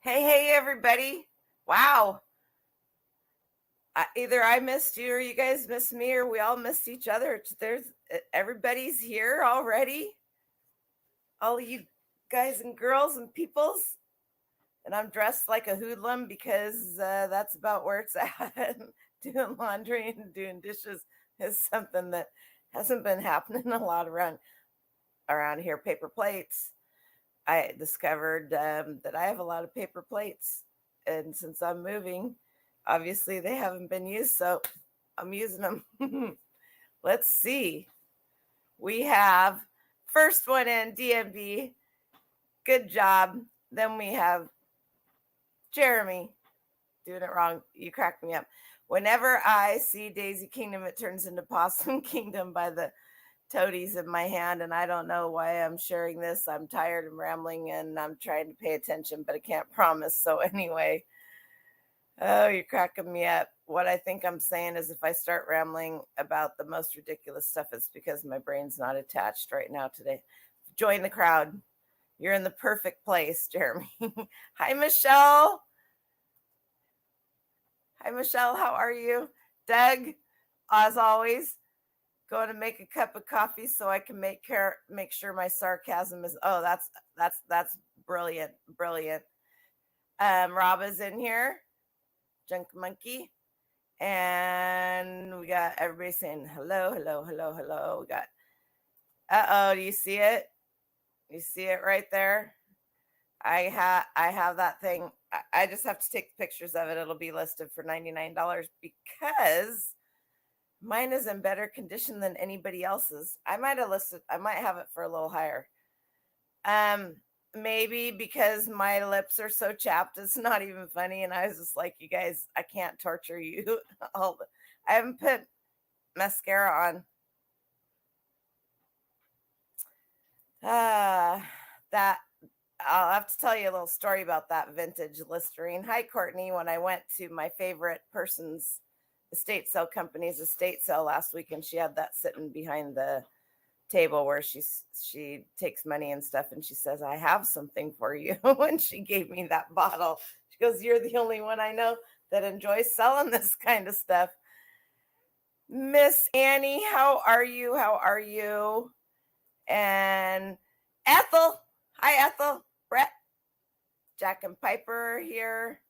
Hey, everybody. Wow. Either I missed you or you guys missed me or we all missed each other. Everybody's here already. All you guys and girls and peoples. And I'm dressed like a hoodlum because that's about where it's at. Doing laundry and doing dishes is something that hasn't been happening a lot around here. Paper plates. I discovered that I have a lot of paper plates, and since I'm moving, obviously they haven't been used, so I'm using them. Let's see. We have first one in DMB. Good job. Then we have Jeremy doing it wrong. You cracked me up. Whenever I see Daisy Kingdom, it turns into Possum Kingdom by the toadies in my hand, and I don't know why I'm sharing this. I'm tired and rambling and I'm trying to pay attention, but I can't promise. So anyway, oh, you're cracking me up. What I think I'm saying is if I start rambling about the most ridiculous stuff, it's because my brain's not attached right now today. Join the crowd. You're in the perfect place, Jeremy. Hi, Michelle. Hi, Michelle. How are you? Doug, as always, going to make a cup of coffee so I can make sure my sarcasm is. Oh, that's brilliant. Rob is in here, Junk Monkey, and we got everybody saying hello. We got. Do you see it? You see it right there? I have that thing. I just have to take pictures of it. It'll be listed for $99 because mine is in better condition than anybody else's. I might have it for a little higher. Maybe because my lips are so chapped, it's not even funny. And I was just like, you guys, I can't torture you. I haven't put mascara on. That I'll have to tell you a little story about that vintage Listerine. Hi, Courtney. When I went to my favorite person's estate sale company's estate sale last week, and she had that sitting behind the table where she takes money and stuff, and she says, I have something for you. When she gave me that bottle, she goes, you're the only one I know that enjoys selling this kind of stuff. Miss Annie, how are you? And Ethel, hi Ethel. Brett, Jack and Piper are here.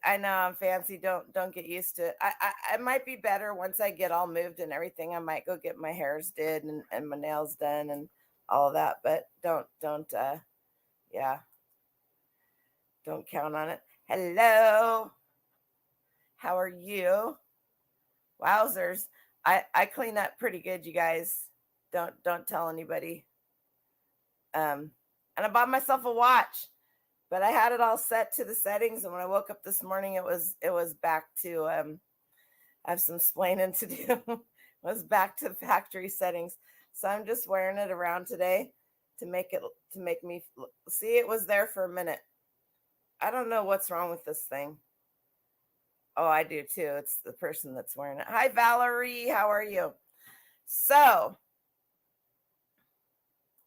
I know I'm fancy. Don't get used to it. I might be better once I get all moved and everything. I might go get my hairs did and my nails done and all of that. But don't yeah. Don't count on it. Hello. How are you? Wowzers. I clean up pretty good, you guys. Don't tell anybody. And I bought myself a watch. But I had it all set to the settings, and when I woke up this morning, it was back to I have some splaining to do. It was back to factory settings, so I'm just wearing it around today to make me see. It was there for a minute. I don't know what's wrong with this thing. Oh, I do too. It's the person that's wearing it. Hi, Valerie. How are you? So,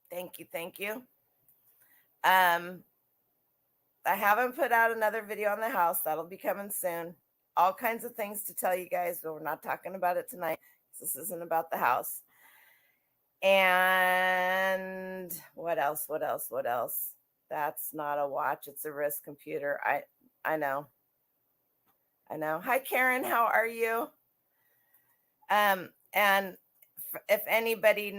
thank you. I haven't put out another video on the house. That'll be coming soon. All kinds of things to tell you guys, but we're not talking about it tonight. This isn't about the house. And what else? That's not a watch. It's a wrist computer. I know. Hi, Karen. How are you? And if anybody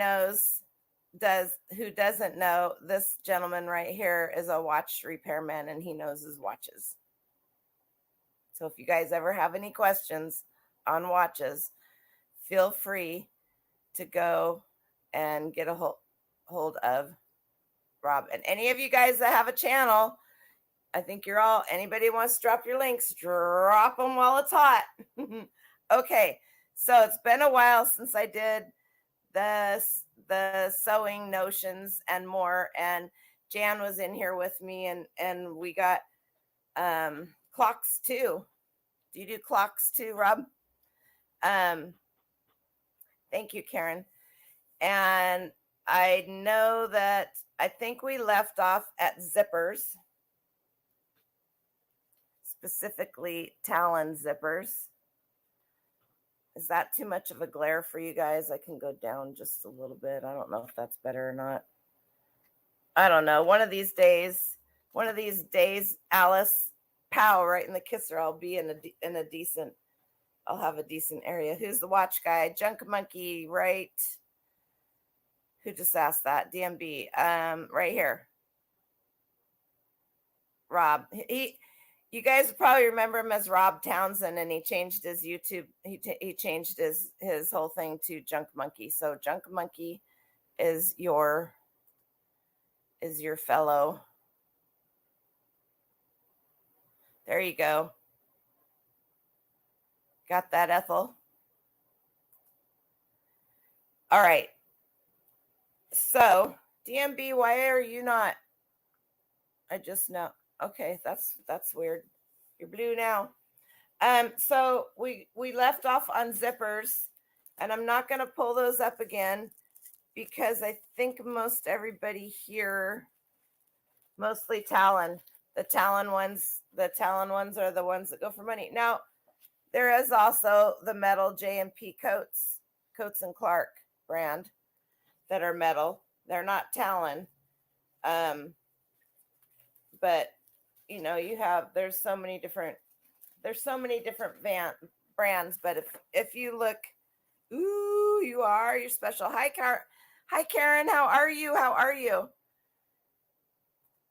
who doesn't know, this gentleman right here is a watch repairman and he knows his watches. So if you guys ever have any questions on watches, feel free to go and get a hold of Rob. And any of you guys that have a channel, I think anybody wants to drop your links, drop them while it's hot. Okay, so it's been a while since I did the sewing notions and more, and Jan was in here with me, and we got clocks too. Do you do clocks too, Rob? Thank you, Karen. And I know that I think we left off at zippers. specifically Talon zippers. Is that too much of a glare for you guys? I can go down just a little bit. I don't know if that's better or not. I don't know. One of these days, Alice, pow, right in the kisser. I'll be in a decent. I'll have a decent area. Who's the watch guy? Junk Monkey, right? Who just asked that? DMB. Right here. Rob. You guys probably remember him as Rob Townsend, and he changed his YouTube. He changed his whole thing to Junk Monkey. So Junk Monkey is your fellow. There you go. Got that, Ethel? All right. So DMB, why are you not? I just know. Okay, that's weird. You're blue now. So we left off on zippers, and I'm not going to pull those up again because I think most everybody here, mostly Talon. The Talon ones are the ones that go for money. Now, there is also the metal J&P Coates and Clark brand that are metal. They're not Talon. But you know, there's so many different brands, but if you look, ooh, you're special. Hi Karen, how are you?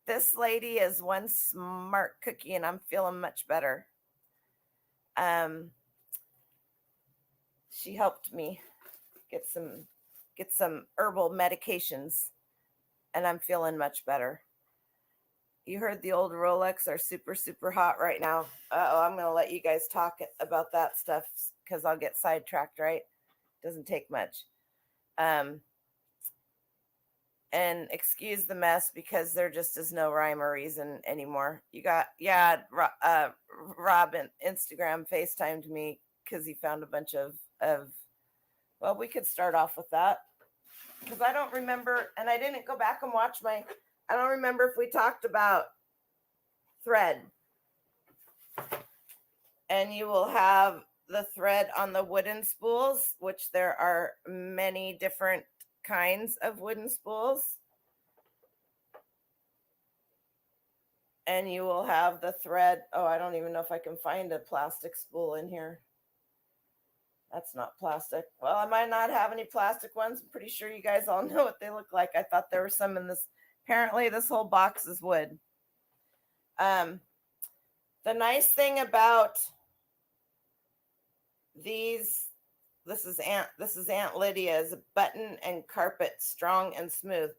This lady is one smart cookie, and I'm feeling much better. She helped me get some herbal medications, and I'm feeling much better. You heard the old Rolex are super, super hot right now. I'm going to let you guys talk about that stuff because I'll get sidetracked, right? Doesn't take much. And excuse the mess because there just is no rhyme or reason anymore. Rob in Instagram FaceTimed me because he found a bunch of, well, we could start off with that because I don't remember, and I didn't go back and watch I don't remember if we talked about thread. And you will have the thread on the wooden spools, which there are many different kinds of wooden spools. And you will have the thread. Oh, I don't even know if I can find a plastic spool in here. That's not plastic. Well, I might not have any plastic ones. I'm pretty sure you guys all know what they look like. I thought there were some in this. Apparently, this whole box is wood. The nice thing about these, this is Aunt Lydia's button and carpet, strong and smooth.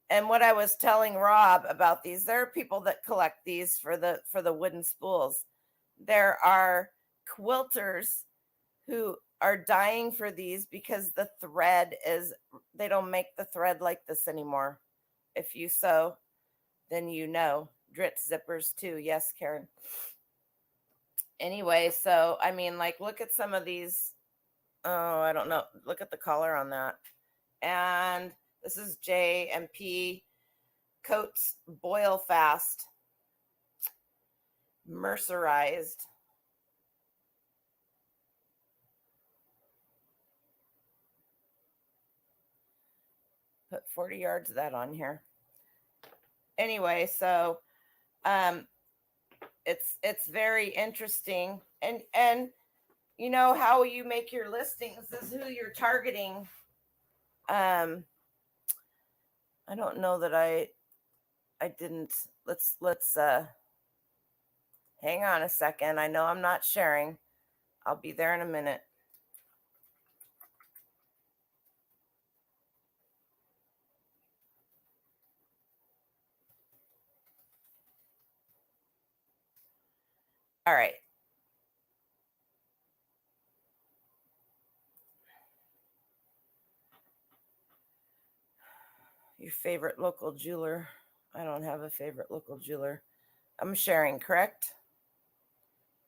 And what I was telling Rob about these, there are people that collect these for the wooden spools. There are quilters who are dying for these because the thread they don't make the thread like this anymore. If you sew, then you know. Dritz zippers too. Yes, Karen. Anyway, so I mean, like, look at some of these. Oh, I don't know. Look at the color on that. And this is J&P Coates Boil Fast mercerized. Put 40 yards of that on here. Anyway, so it's very interesting, and you know how you make your listings. This is who you're targeting. I don't know that I didn't. Let's hang on a second. I know I'm not sharing. I'll be there in a minute. All right. Your favorite local jeweler. I don't have a favorite local jeweler. I'm sharing, correct?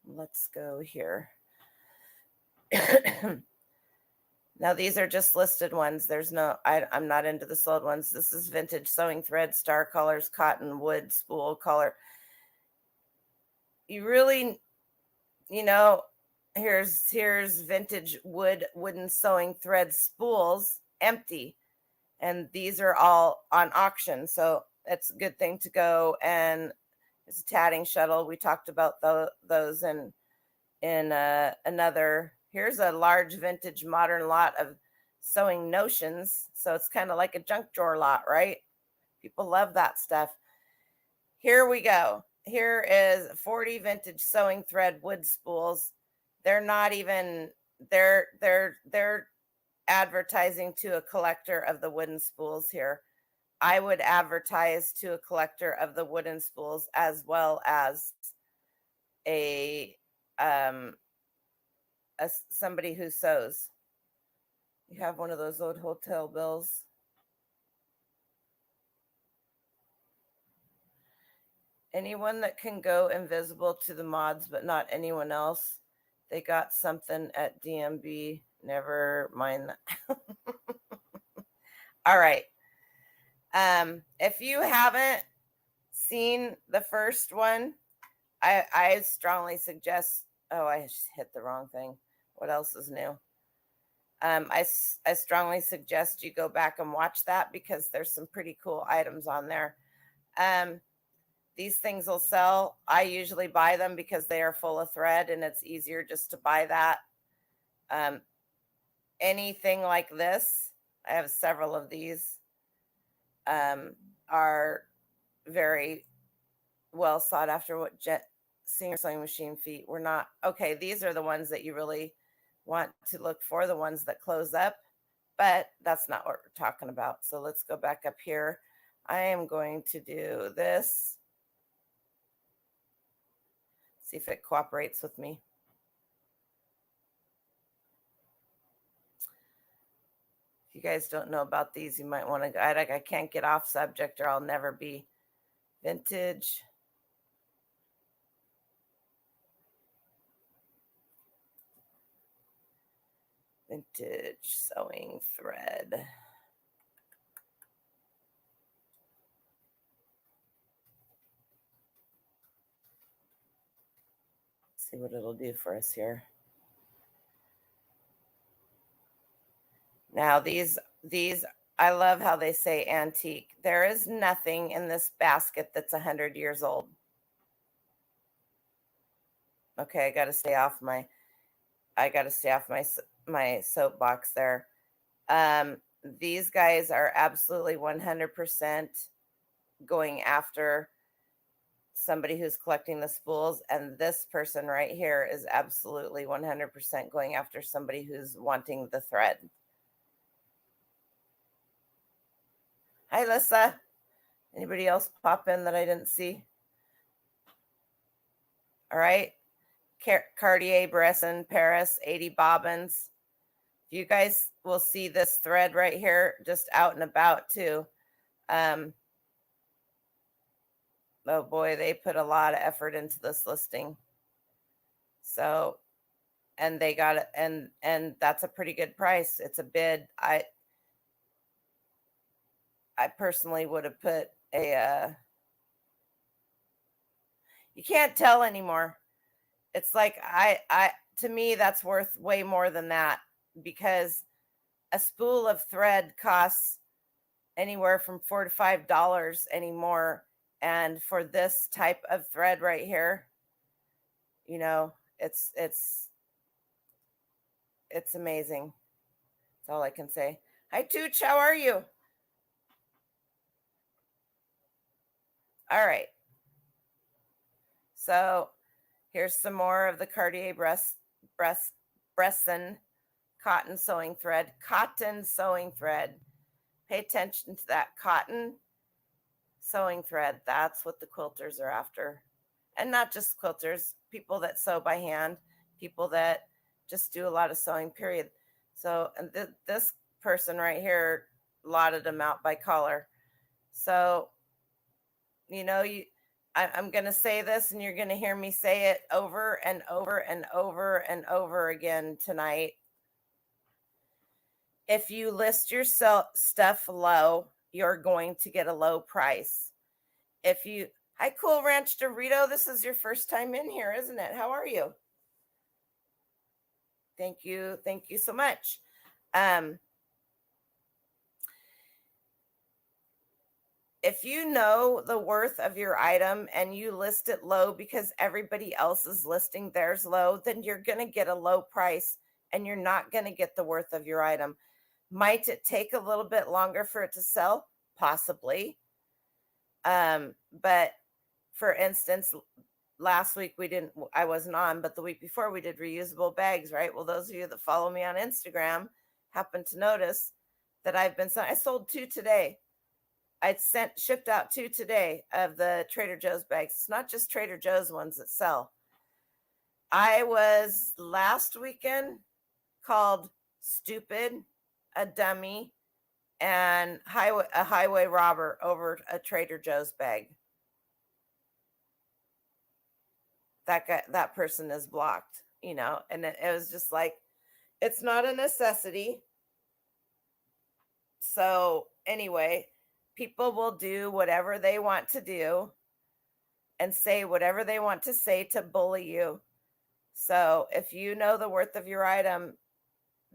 Let's go here. Now, these are just listed ones. There's no, I'm not into the sold ones. This is vintage sewing thread, star colors, cotton, wood, spool color. you really, you know, here's vintage wooden sewing thread spools, empty, and these are all on auction. So it's a good thing to go. And it's a tatting shuttle. We talked about those in another. Here's a large vintage modern lot of sewing notions. So it's kind of like a junk drawer lot, right? People love that stuff. Here we go. Here is 40 vintage sewing thread wood spools. They're not even, they're advertising to a collector of the wooden spools here. I would advertise to a collector of the wooden spools as well as a somebody who sews. You have one of those old hotel bills. Anyone that can go invisible to the mods, but not anyone else. They got something at DMB. Never mind that. All right. If you haven't seen the first one, I strongly suggest. Oh, I just hit the wrong thing. What else is new? I strongly suggest you go back and watch that because there's some pretty cool items on there. These things will sell. I usually buy them because they are full of thread and it's easier just to buy that. Anything like this, I have several of these, are very well sought after. What Singer Sewing Machine feet were not. Okay, these are the ones that you really want to look for, the ones that close up, but that's not what we're talking about. So let's go back up here. I am going to do this. See if it cooperates with me. If you guys don't know about these, you might want to, I can't get off subject or I'll never be. Vintage. Vintage sewing thread. See what it'll do for us here. Now these, I love how they say antique. There is nothing in this basket that's 100 years old. Okay, I got to stay off my my soapbox there. These guys are absolutely 100% going after somebody who's collecting the spools, and this person right here is absolutely 100% going after somebody who's wanting the thread. Hi, Lissa. Anybody else pop in that I didn't see? All right. Cartier, Bresson, Paris, 80 bobbins. You guys will see this thread right here just out and about too. Oh boy, they put a lot of effort into this listing. So, and they got it, and that's a pretty good price. It's a bid. I personally would have put a you can't tell anymore. It's like to me that's worth way more than that, because a spool of thread costs anywhere from $4 to $5 anymore, and for this type of thread right here, you know, it's amazing. That's all I can say. Hi Tooch, how are you? All right, so here's some more of the Cartier Bresson cotton sewing thread. Cotton sewing thread. Pay attention to that cotton sewing thread. That's what the quilters are after. And not just quilters, people that sew by hand, people that just do a lot of sewing, period. So, and this person right here lotted them out by color. So, you know, I'm going to say this and you're going to hear me say it over and over and over and over again tonight. If you list your stuff low, you're going to get a low price. If you Hi, Cool Ranch Dorito. This is your first time in here, isn't it? How are you? Thank you. Thank you so much. If you know the worth of your item and you list it low because everybody else is listing theirs low, then you're going to get a low price and you're not going to get the worth of your item. Might it take a little bit longer for it to sell? Possibly. But for instance, last week I wasn't on, but the week before we did reusable bags, right? Well, those of you that follow me on Instagram happen to notice that I sold 2 today. I shipped out 2 today of the Trader Joe's bags. It's not just Trader Joe's ones that sell. I was last weekend called stupid, a dummy, and a highway robber over a Trader Joe's bag. That person is blocked, and it was just like, it's not a necessity. So anyway, people will do whatever they want to do and say whatever they want to say to bully you. So if you know the worth of your item,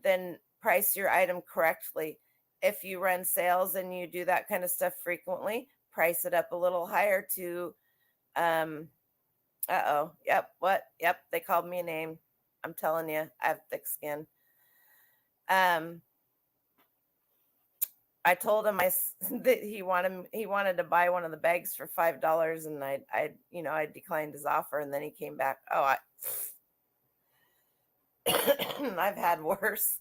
then price your item correctly. If you run sales and you do that kind of stuff frequently, price it up a little higher to yep, they called me a name. I'm telling you, I have thick skin. I told him that he wanted to buy one of the bags for $5, and I declined his offer, and then he came back. I've had worse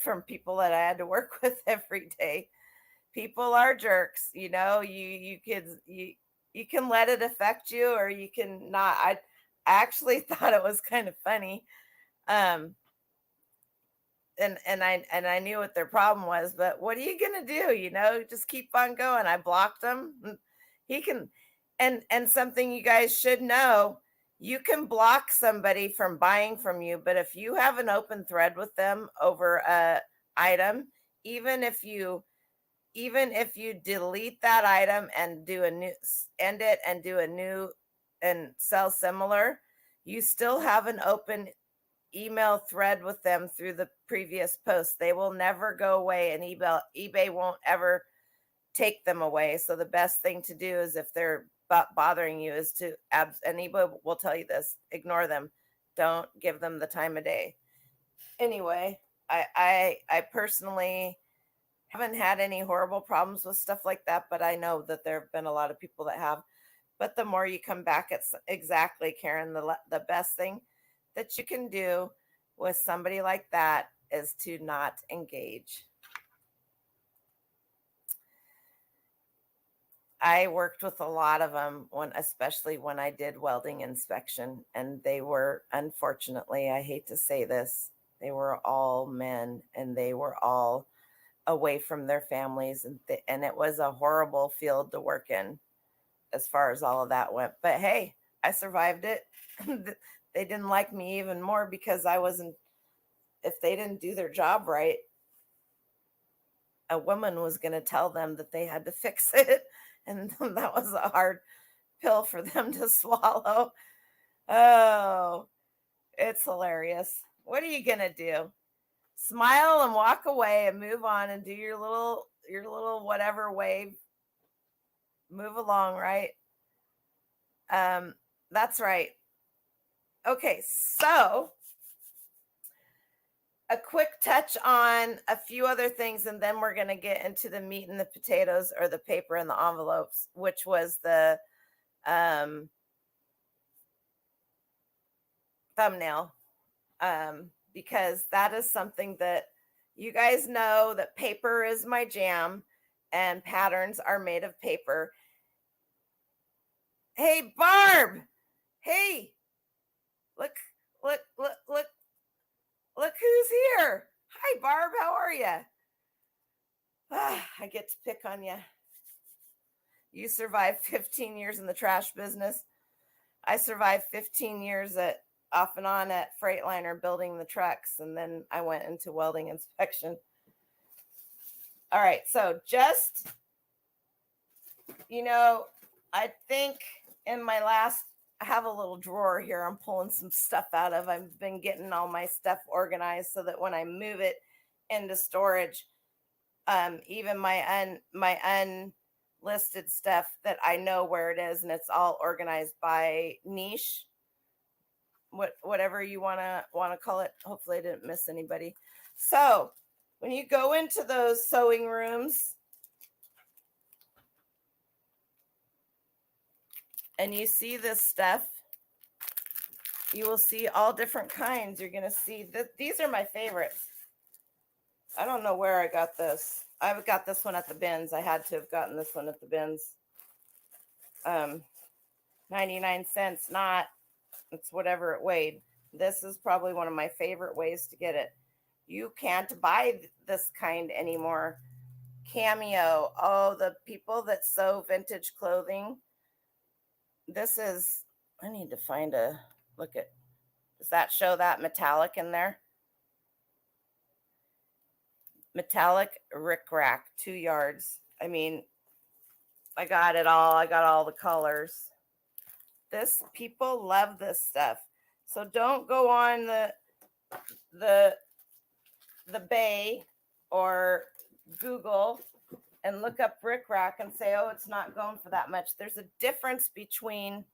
from people that I had to work with every day. People are jerks, you kids, you can let it affect you or you can not. I actually thought it was kind of funny. And I knew what their problem was, but what are you gonna do? Just keep on going. I blocked him. He can, and something you guys should know, you can block somebody from buying from you, but if you have an open thread with them over a item, even if you delete that item and end it and do a new and sell similar, you still have an open email thread with them through the previous post. They will never go away, and eBay won't ever take them away. So the best thing to do is, if they're bothering you, is to and eBay will tell you this: ignore them. Don't give them the time of day. Anyway, I personally haven't had any horrible problems with stuff like that, but I know that there have been a lot of people that have. But the more you come back, it's exactly, Karen, the best thing that you can do with somebody like that is to not engage. I worked with a lot of them, especially when I did welding inspection, and they were, unfortunately, I hate to say this, they were all men, and they were all away from their families, and it was a horrible field to work in as far as all of that went. But hey, I survived it. They didn't like me even more because if they didn't do their job right, a woman was going to tell them that they had to fix it. And that was a hard pill for them to swallow. Oh, it's hilarious. What are you going to do? Smile and walk away and move on and do your little whatever wave. Move along, right? That's right. Okay, so a quick touch on a few other things, and then we're going to get into the meat and the potatoes, or the paper and the envelopes, which was the thumbnail, because that is something that you guys know, that paper is my jam and patterns are made of paper. Hey, Barb. Hey, look who's here. Hi, Barb. How are you? I get to pick on you. You survived 15 years in the trash business. I survived 15 years off and on at Freightliner building the trucks, and then I went into welding inspection. All right, so just, I think in my last, I have a little drawer here I'm pulling some stuff out of. I've been getting all my stuff organized so that when I move it into storage, even my unlisted stuff, that I know where it is and it's all organized by niche, whatever you want to call it. Hopefully I didn't miss anybody. So when you go into those sewing rooms and you see this stuff, you will see all different kinds. You're going to see that these are my favorites. I don't know where I got this. I got this one at the bins. I had to have gotten this one at the bins. 99 cents, not, it's whatever it weighed. This is probably one of my favorite ways to get it. You can't buy this kind anymore. Cameo. Oh, the people that sew vintage clothing. This is, I need to find a, look at, does that show that metallic in there? Metallic rickrack, 2 yards. I mean, I got it all. I got all the colors. This, people love this stuff. So don't go on the Bay or Google and look up rickrack and say, oh, it's not going for that much. There's a difference between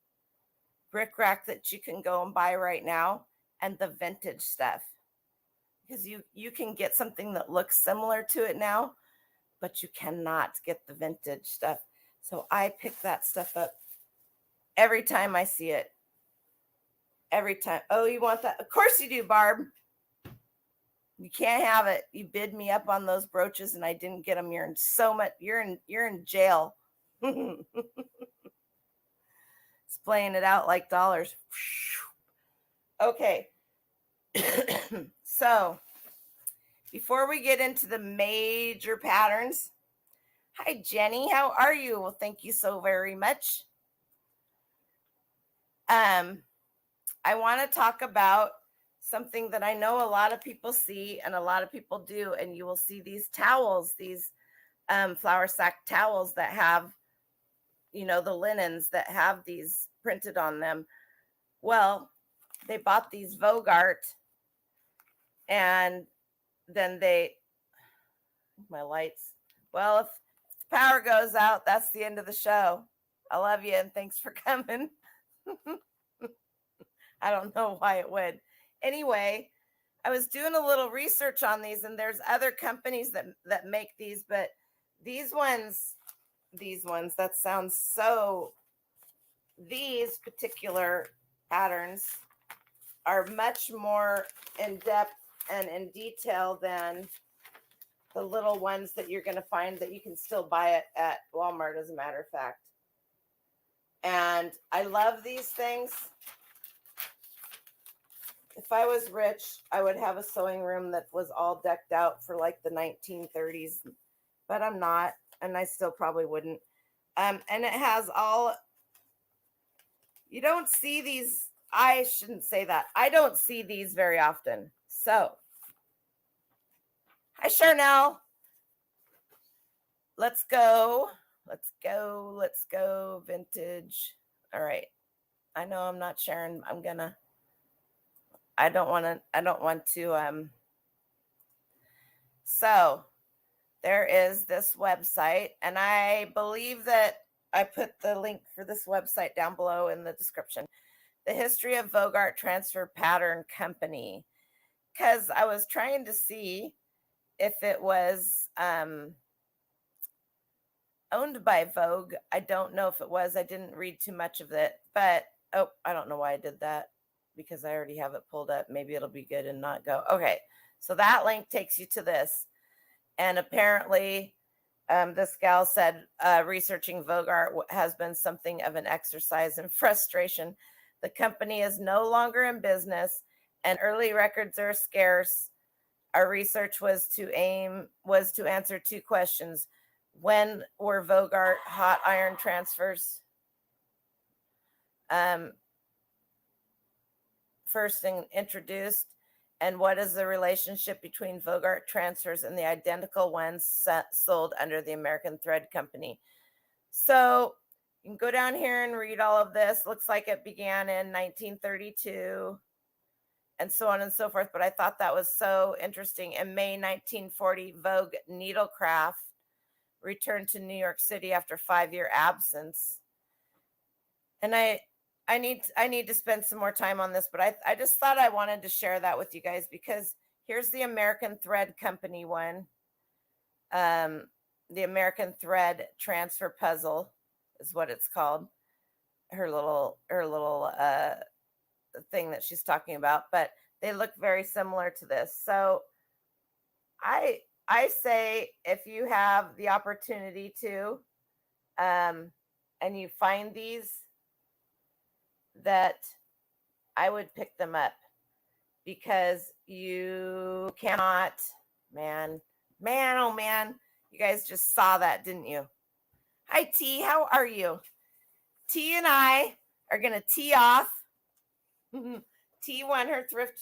rickrack that you can go and buy right now and the vintage stuff. Because you can get something that looks similar to it now, but you cannot get the vintage stuff. So I pick that stuff up every time I see it. Every time. Oh, you want that? Of course you do, Barb. You can't have it. You bid me up on those brooches and I didn't get them. You're in so much. You're in jail. Splaying it out like dollars. Okay. So before we get into the major patterns, hi Jenny, how are you? Well, thank you so very much. I want to talk about something that I know a lot of people see and a lot of people do, and you will see these towels, these flour sack towels that have, you know, the linens that have these printed on them. Well, they bought these Vogart, and then my lights. Well, if the power goes out, that's the end of the show. I love you and thanks for coming. I don't know why it would. Anyway, I was doing a little research on these, and there's other companies that make these, but these ones, that sounds so, these particular patterns are much more in depth and in detail than the little ones that you're going to find that you can still buy it at Walmart, as a matter of fact. And I love these things. If I was rich, I would have a sewing room that was all decked out for like the 1930s, but I'm not, and I still probably wouldn't. And it has all, you don't see these, I shouldn't say that. I don't see these very often. So, hi Charnel. Let's go. Let's go. Vintage. All right. I know I'm not sharing. I don't want to. So there is this website, and I believe that I put the link for this website down below in the description. The History of Vogart Transfer Pattern Company, because I was trying to see if it was owned by Vogue. I don't know if it was. I didn't read too much of it, but I don't know why I did that, because I already have it pulled up. Maybe it'll be good and not go. Okay, so that link takes you to this. And apparently this gal said researching Vogart has been something of an exercise in frustration. The company is no longer in business and early records are scarce. Our research was to answer 2 questions. When were Vogart hot iron transfers first introduced, and what is the relationship between Vogart transfers and the identical ones sold under the American Thread Company? So You can go down here and read all of this. Looks like it began in 1932 and so on and so forth. But I thought that was so interesting. In May 1940, Vogue Needlecraft returned to New York City after 5-year absence. And I need to spend some more time on this, but I just thought I wanted to share that with you guys because here's the American Thread Company one. The American Thread Transfer Puzzle is what it's called. Her little thing that she's talking about, but they look very similar to this. So I say if you have the opportunity to, and you find these, that I would pick them up because you cannot, man, oh man, you guys just saw that, didn't you? Hi, T, how are you? T and I are going to tee off. T won her thrift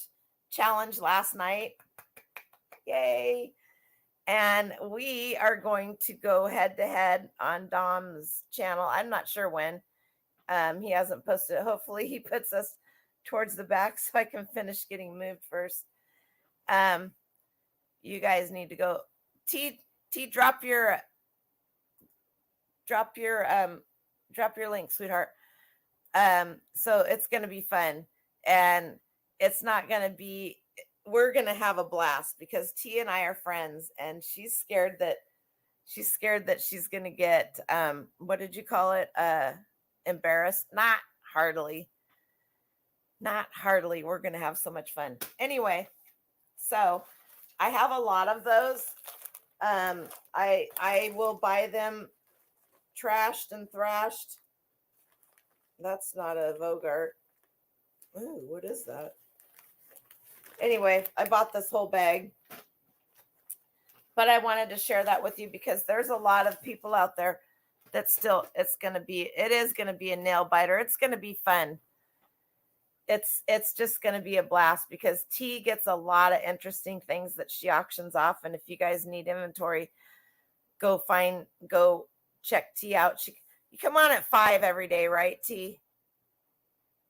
challenge last night. Yay. And we are going to go head to head on Dom's channel. I'm not sure when. He hasn't posted it. Hopefully he puts us towards the back so I can finish getting moved first. You guys need to go. T, drop your link, sweetheart. So it's going to be fun, and it's not going to be, we're going to have a blast because T and I are friends, and she's scared that she's going to get, what did you call it? Embarrassed. Not hardly. We're going to have so much fun. Anyway, so I have a lot of those. I will buy them trashed and thrashed. That's not a Vogart. Oh, what is that? Anyway, I bought this whole bag, but I wanted to share that with you because there's a lot of people out there that still, it is going to be a nail biter. It's going to be fun. It's just going to be a blast because T gets a lot of interesting things that she auctions off. And if you guys need inventory, go check T out. You come on at 5 every day, right, T?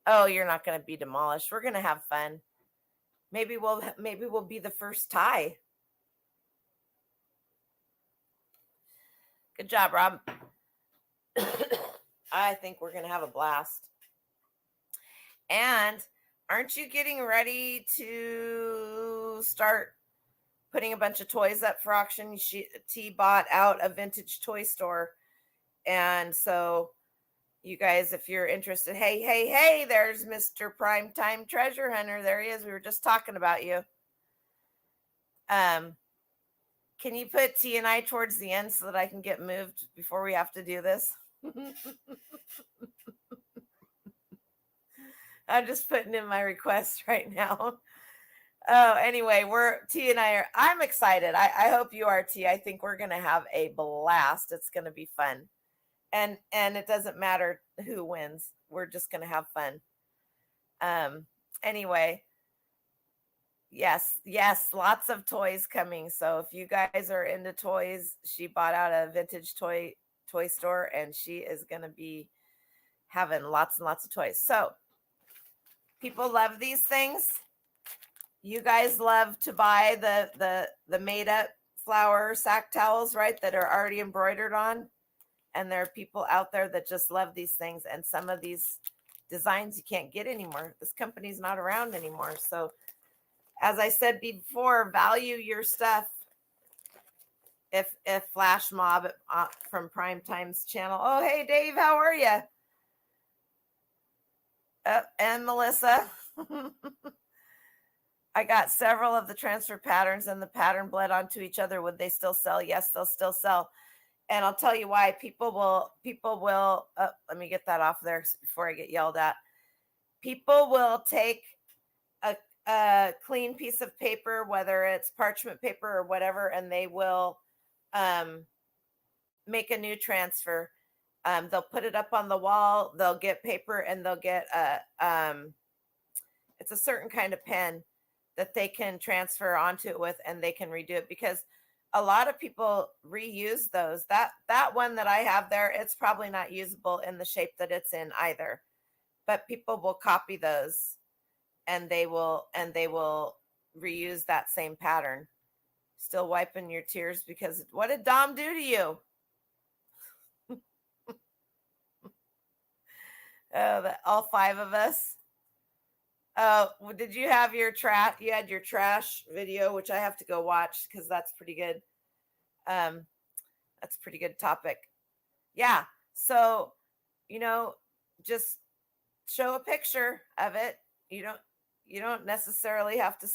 Oh, you're not going to be demolished. We're going to have fun. Maybe we'll be the first tie. Good job, Rob. I think we're going to have a blast. And aren't you getting ready to start putting a bunch of toys up for auction? T bought out a vintage toy store. And so you guys, if you're interested, hey, there's Mr. Primetime Treasure Hunter. There he is. We were just talking about you. Can you put T and I towards the end so that I can get moved before we have to do this? I'm just putting in my request right now. Oh, anyway, T and I'm excited. I hope you are, T. I think we're going to have a blast. It's going to be fun. And it doesn't matter who wins. We're just going to have fun. Anyway, yes, lots of toys coming. So if you guys are into toys, she bought out a vintage toy store, and she is going to be having lots and lots of toys. So people love these things. You guys love to buy the made up flower sack towels, right? That are already embroidered on. And there are people out there that just love these things. And some of these designs you can't get anymore. This company's not around anymore. So as I said before, value your stuff. If Flash Mob from Primetime's channel. Oh, hey, Dave, how are you? And Melissa. I got several of the transfer patterns and the pattern bled onto each other. Would they still sell? Yes, they'll still sell. And I'll tell you why. People will, let me get that off there before I get yelled at. People will take a clean piece of paper, whether it's parchment paper or whatever, and they will make a new transfer. They'll put it up on the wall. They'll get paper, and they'll get it's a certain kind of pen that they can transfer onto it with, and they can redo it, because a lot of people reuse those. That one that I have there, it's probably not usable in the shape that it's in either. But people will copy those and they will reuse that same pattern. Still wiping your tears because what did Dom do to you? All five of us. Did you have your trash? You had your trash video, which I have to go watch because that's pretty good. That's a pretty good topic. Yeah. So, just show a picture of it. You don't necessarily have to,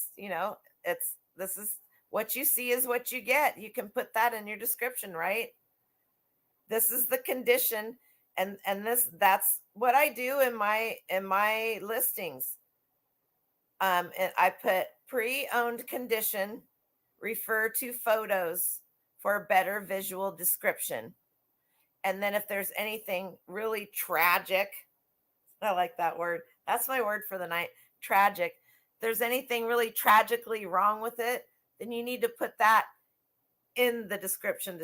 this is what you see is what you get. You can put that in your description, right? This is the condition, and that's what I do in my listings. And I put pre-owned condition, refer to photos for a better visual description. And then if there's anything really tragic, I like that word. That's my word for the night. Tragic. If there's anything really tragically wrong with it, then you need to put that in the description.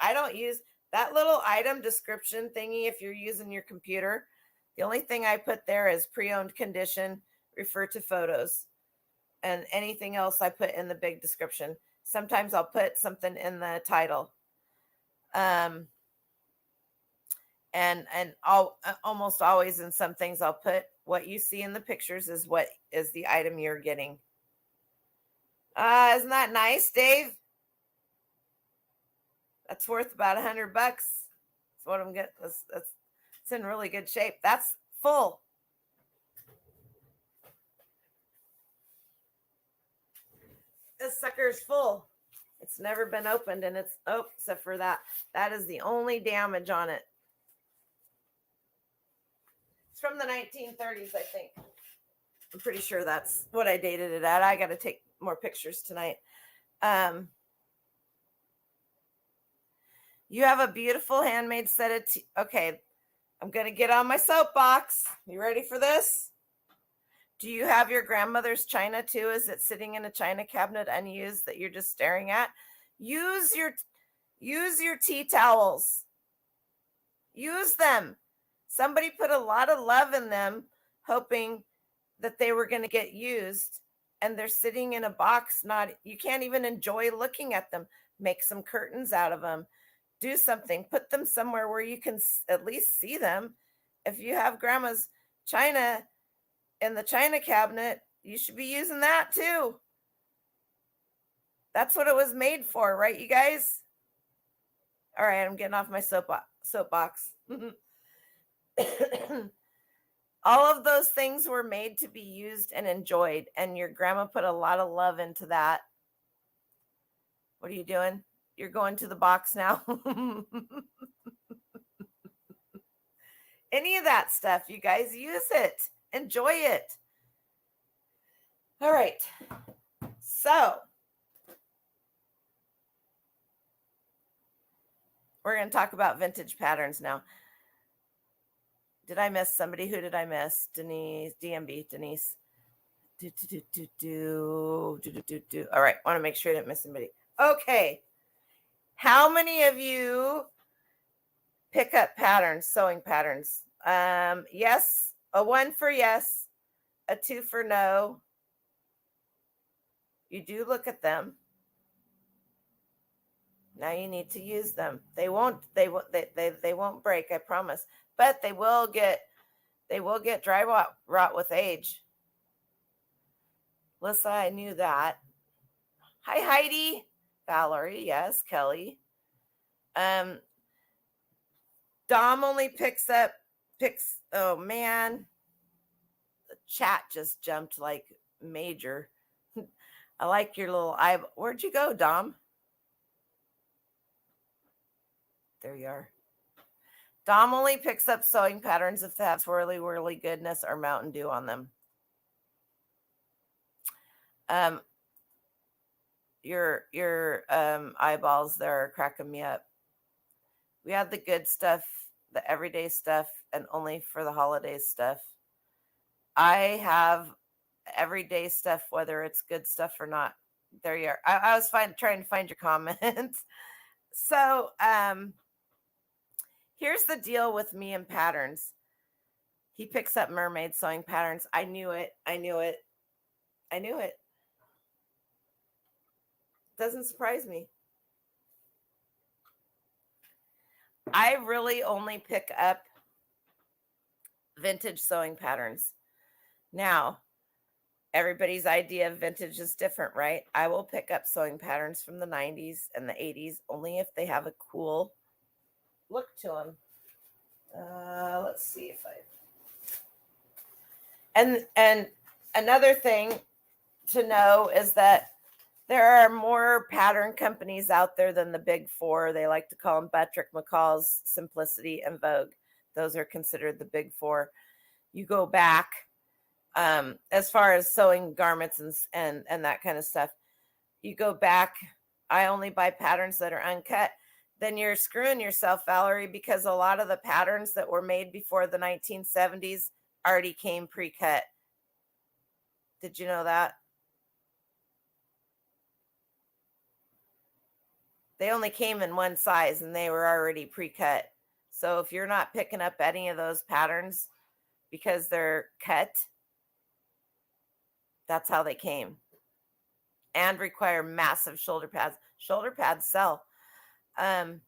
I don't use that little item description thingy if you're using your computer. The only thing I put there is pre-owned condition, refer to photos, and anything else I put in the big description. Sometimes I'll put something in the title. And I'll almost always in some things I'll put what you see in the pictures is what is the item you're getting. Isn't that nice, Dave? That's worth about $100. That's what I'm getting. It's in really good shape. That's full. This sucker's full. It's never been opened, and it's except for that. That is the only damage on it. It's from the 1930s, I think. I'm pretty sure that's what I dated it at. I got to take more pictures tonight. You have a beautiful handmade set of okay, I'm going to get on my soapbox. You ready for this? Do you have your grandmother's china too? Is it sitting in a china cabinet unused that you're just staring at? Use your tea towels. Use them. Somebody put a lot of love in them, hoping that they were going to get used, and they're sitting in a box. You can't even enjoy looking at them. Make some curtains out of them. Do something. Put them somewhere where you can at least see them. If you have grandma's china in the china cabinet, you should be using that too. That's what it was made for, right, you guys? All right, I'm getting off my soapbox. All of those things were made to be used and enjoyed, and your grandma put a lot of love into that. What are you doing? You're going to the box now. Any of that stuff, you guys, use it. Enjoy it. All right. So we're going to talk about vintage patterns now. Did I miss somebody? Who did I miss? Denise, DMB, Denise. All right. Want to make sure I didn't miss anybody. Okay. How many of you pick up patterns, sewing patterns? Yes. A 1 for yes. A 2 for no. You do look at them. Now you need to use them. They won't break, I promise. But they will get dry rot with age. Lissa, I knew that. Hi, Heidi. Valerie, yes. Kelly. Dom only picks. Oh man, the chat just jumped like major. I like your little eye. Where'd you go, Dom? There you are. Dom only picks up sewing patterns if they have swirly whirly goodness or Mountain Dew on them. Your eyeballs there are cracking me up. We had the good stuff, the everyday stuff, and only for the holidays stuff. I have everyday stuff, whether it's good stuff or not. There you are. I was trying to find your comments. So, here's the deal with me and patterns. He picks up mermaid sewing patterns. I knew it. I knew it. I knew it. Doesn't surprise me. I really only pick up vintage sewing patterns. Now, everybody's idea of vintage is different, right? I will pick up sewing patterns from the 90s and the 80s only if they have a cool look to them. Let's see if I... And another thing to know is that there are more pattern companies out there than the big four. They like to call them Buttrick, McCall's, Simplicity, and Vogue. Those are considered the big four. You go back as far as sewing garments and that kind of stuff. You go back, I only buy patterns that are uncut. Then you're screwing yourself, Valerie, because a lot of the patterns that were made before the 1970s already came pre-cut. Did you know that? They only came in one size and they were already pre-cut. So if you're not picking up any of those patterns because they're cut, that's how they came. And require massive shoulder pads. Shoulder pads sell. I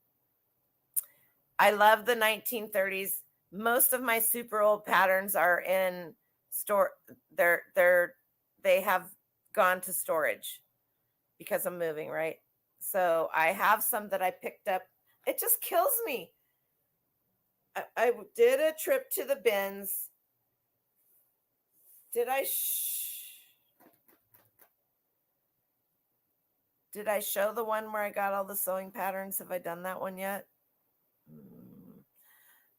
love the 1930s. Most of my super old patterns are in store. They have gone to storage because I'm moving, right? So I have some that I picked up. It just kills me. I did a trip to the bins. Did I show the one where I got all the sewing patterns? Have I done that one yet?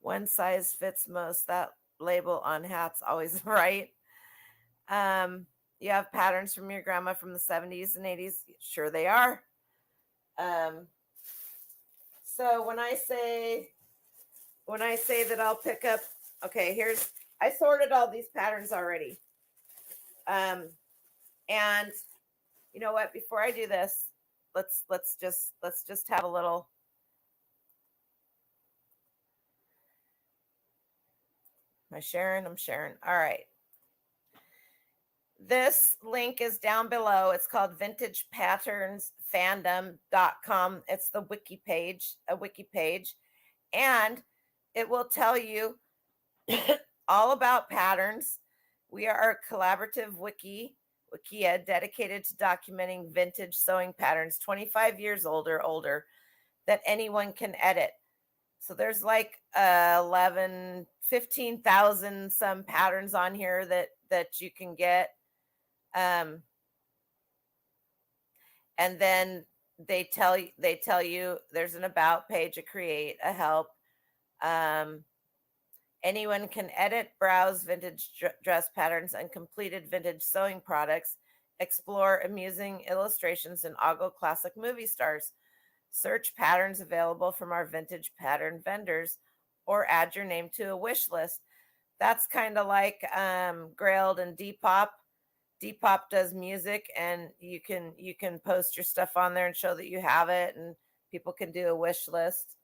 One size fits most. That label on hats always right. You have patterns from your grandma from the 70s and 80s. Sure they are. So when I say that I'll pick up, okay, I sorted all these patterns already. And you know what, before I do this, let's just have a little. I'm sharing. All right. This link is down below. It's called vintagepatternfandom.com. It's the wiki page, and it will tell you all about patterns. We are a collaborative wikia dedicated to documenting vintage sewing patterns 25 years older that anyone can edit. So there's like 15,000 some patterns on here that you can get. And then they tell you there's an about page, a create, a help. Anyone can edit, browse vintage dress patterns and completed vintage sewing products, explore amusing illustrations and ogle classic movie stars, search patterns available from our vintage pattern vendors, or add your name to a wish list. That's kind of like Grailed and Depop. Depop does music, and you can post your stuff on there and show that you have it, and people can do a wish list.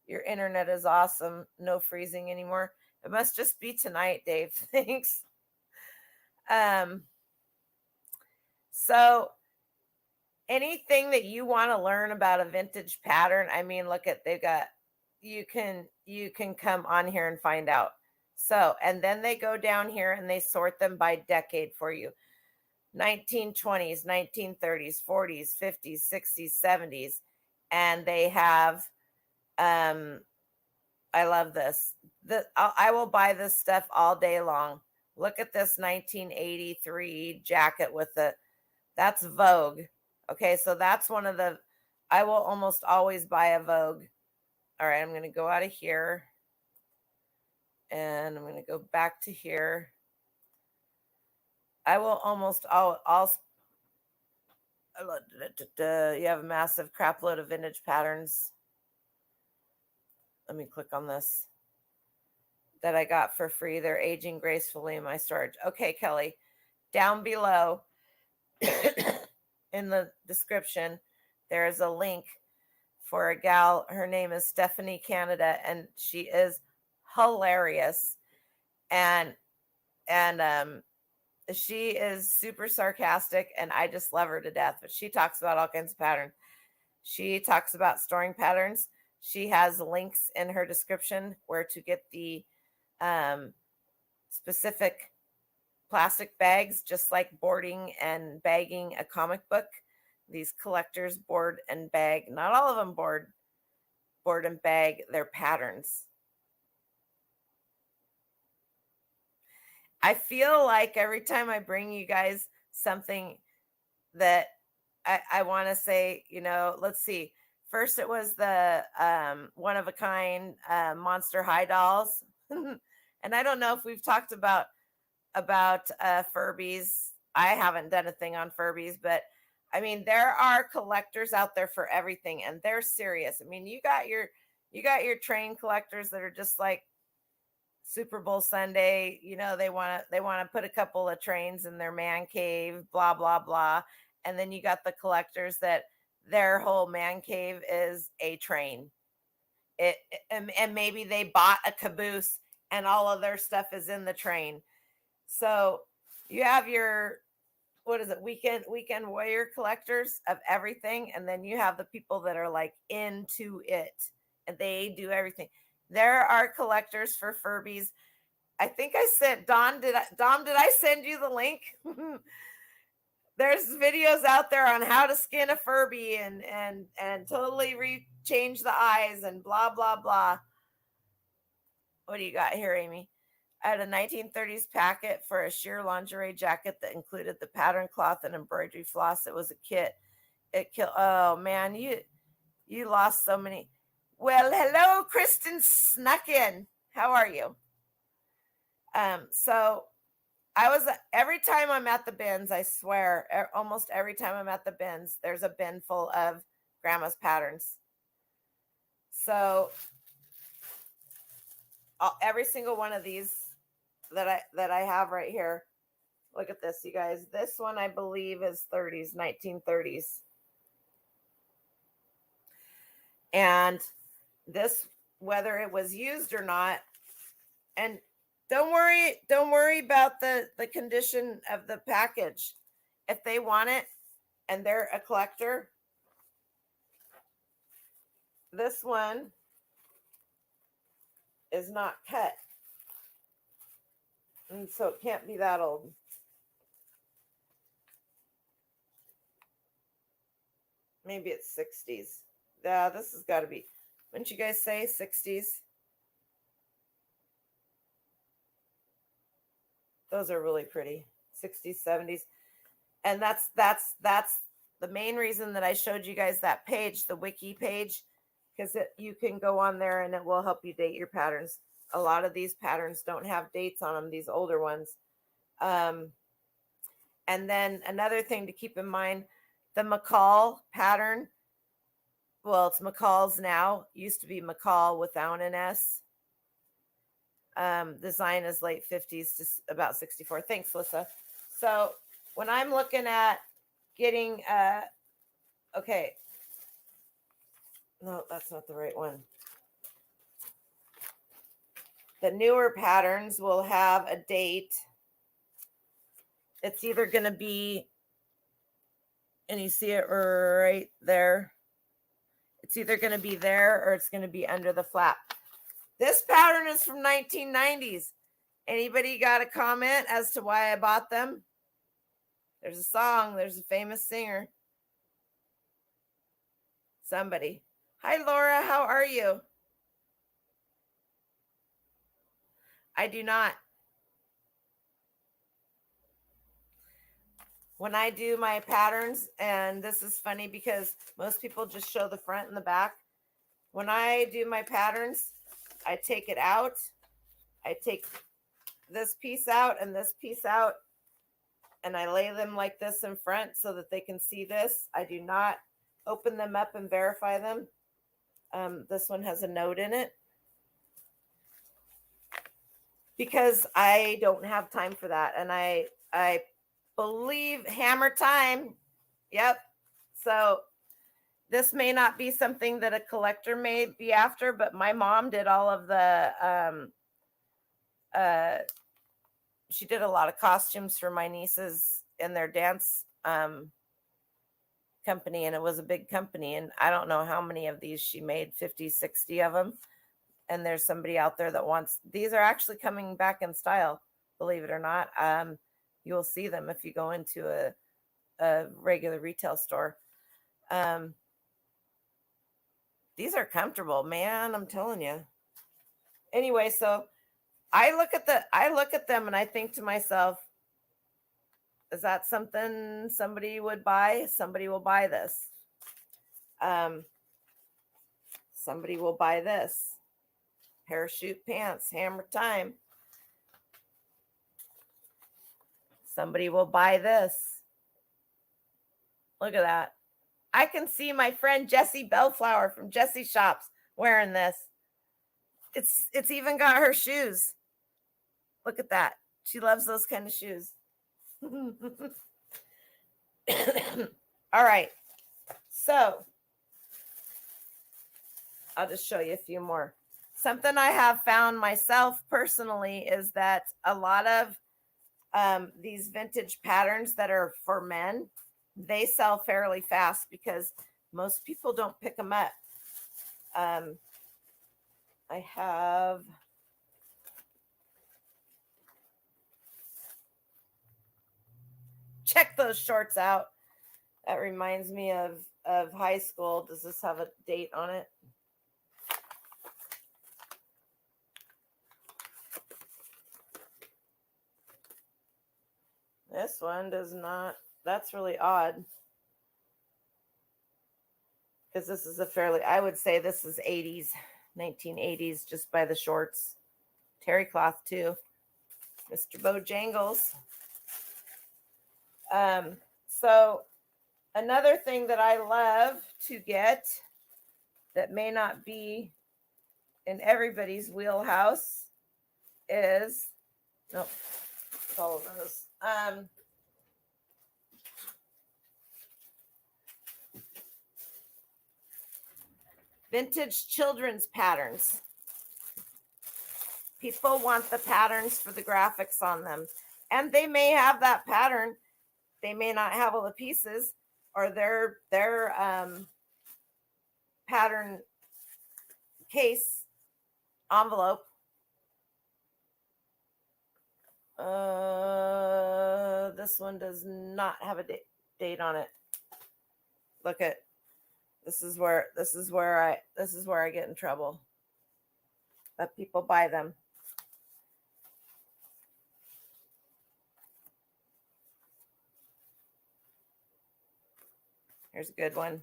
Your internet is awesome. No freezing anymore. It must just be tonight, Dave. Thanks. So anything that you want to learn about a vintage pattern, I mean, look at, they've got, you can come on here and find out. So, and then they go down here and they sort them by decade for you. 1920s, 1930s, 40s, 50s, 60s, 70s. And they have, I love this. I will buy this stuff all day long. Look at this 1983 jacket with that's Vogue. Okay, so that's one of the, I will almost always buy a Vogue. All right, I'm going to go out of here. And I'm going to go back to here. I will almost all you have a massive crap load of vintage patterns. Let me click on this that I got for free. They're aging gracefully in my storage. Okay, Kelly, down below in the description, there's a link for a gal. Her name is Stephanie Canada, and she is hilarious. And she is super sarcastic, and I just love her to death. But she talks about all kinds of patterns. She talks about storing patterns. She has links in her description where to get the specific plastic bags, just like boarding and bagging a comic book. These collectors board and bag, not all of them board and bag their patterns. I feel like every time I bring you guys something that I want to say, let's see. First, it was the one of a kind Monster High dolls, and I don't know if we've talked about Furbies. I haven't done a thing on Furbies, but I mean, there are collectors out there for everything, and they're serious. I mean, you got your train collectors that are just like Super Bowl Sunday. They want to put a couple of trains in their man cave, blah blah blah. And then you got the collectors that their whole man cave is a train. And maybe they bought a caboose and all of their stuff is in the train. So you have your, what is it, weekend warrior collectors of everything, and then you have the people that are like into it and they do everything. There are collectors for Furbies. I think I sent Dom, did I send you the link? There's videos out there on how to skin a Furby and totally change the eyes and blah blah blah. What do you got here, Amy? I had a 1930s packet for a sheer lingerie jacket that included the pattern cloth and embroidery floss. It was a kit. It killed. Oh man, you lost so many. Well, hello, Kristen snuck in. How are you? So I was, every time I'm at the bins, I swear, almost every time I'm at the bins, there's a bin full of grandma's patterns. So every single one of these that I have right here, look at this, you guys. This one I believe is 1930s. And this, whether it was used or not, and don't worry about the condition of the package. If they want it and they're a collector, this one is not cut. And so it can't be that old. Maybe it's 60s. Yeah, this has got to be, wouldn't you guys say 60s? Those are really pretty. 60s, 70s. And that's the main reason that I showed you guys that page, the wiki page, because you can go on there and it will help you date your patterns. A lot of these patterns don't have dates on them, these older ones. And then another thing to keep in mind, the McCall pattern, well, it's McCall's now, used to be McCall without an S. Design is late 50s to about 64. Thanks, Lissa. So when I'm looking at getting, okay, no, that's not the right one. The newer patterns will have a date. It's either going to be, and you see it right there. It's either going to be there or it's going to be under the flap. This pattern is from 1990s. Anybody got a comment as to why I bought them? There's a song. There's a famous singer. Somebody. Hi, Laura. How are you? I do not. When I do my patterns, and this is funny because most people just show the front and the back. When I do my patterns, I take it out. I take this piece out and this piece out, and I lay them like this in front so that they can see this. I do not open them up and verify them. This one has a note in it because I don't have time for that. And I believe Hammer Time, Yep. So this may not be something that a collector may be after, but my mom did all of the uh she did a lot of costumes for my nieces in their dance company, and it was a big company, and I don't know how many of these she made, 50, 60 of them. And there's somebody out there that wants these. Are actually coming back in style, believe it or not. You'll see them if you go into a regular retail store. um these are comfortable, man, I'm telling you. Anyway, so I look at them and I think to myself, is that something somebody would buy? Somebody will buy this. um Somebody will buy this. Parachute pants, hammer time. Somebody will buy this. Look at that. I can see my friend Jessie Bellflower from Jessie Shops wearing this. It's even got her shoes. Look at that. She loves those kind of shoes. All right. So I'll just show you a few more. Something I have found myself personally is that a lot of these vintage patterns that are for men, they sell fairly fast because most people don't pick them up. I have check those shorts out. That reminds me of high school. Does this have a date on it? This one does not. That's really odd. Because this is a fairly, I would say this is 80s, 1980s, just by the shorts. Terry cloth too. Mr. Bojangles. So another thing that I love to get that may not be in everybody's wheelhouse is, nope, it's all of those. Vintage children's patterns. People want the patterns for the graphics on them. And they may have that pattern. They may not have all the pieces, or their pattern case envelope. This one does not have a date on it. Look at this is where I get in trouble. Let people buy them. Here's a good one.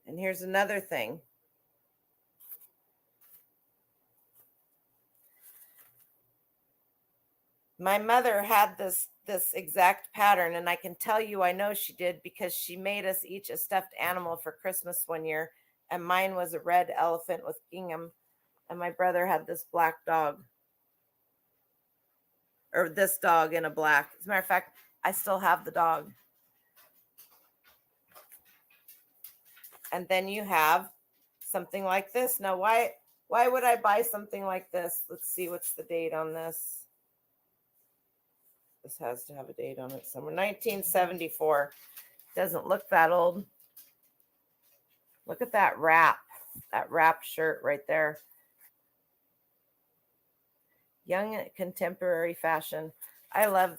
And here's another thing. My mother had this exact pattern, and I can tell you I know she did because she made us each a stuffed animal for Christmas one year, and mine was a red elephant with gingham, and my brother had this black dog, or this dog in a black. As a matter of fact, I still have the dog. And then you have something like this. Now, why would I buy something like this? Let's see, what's the date on this? This has to have a date on it somewhere. 1974. Doesn't look that old. Look at that wrap shirt right there. Young contemporary fashion. I love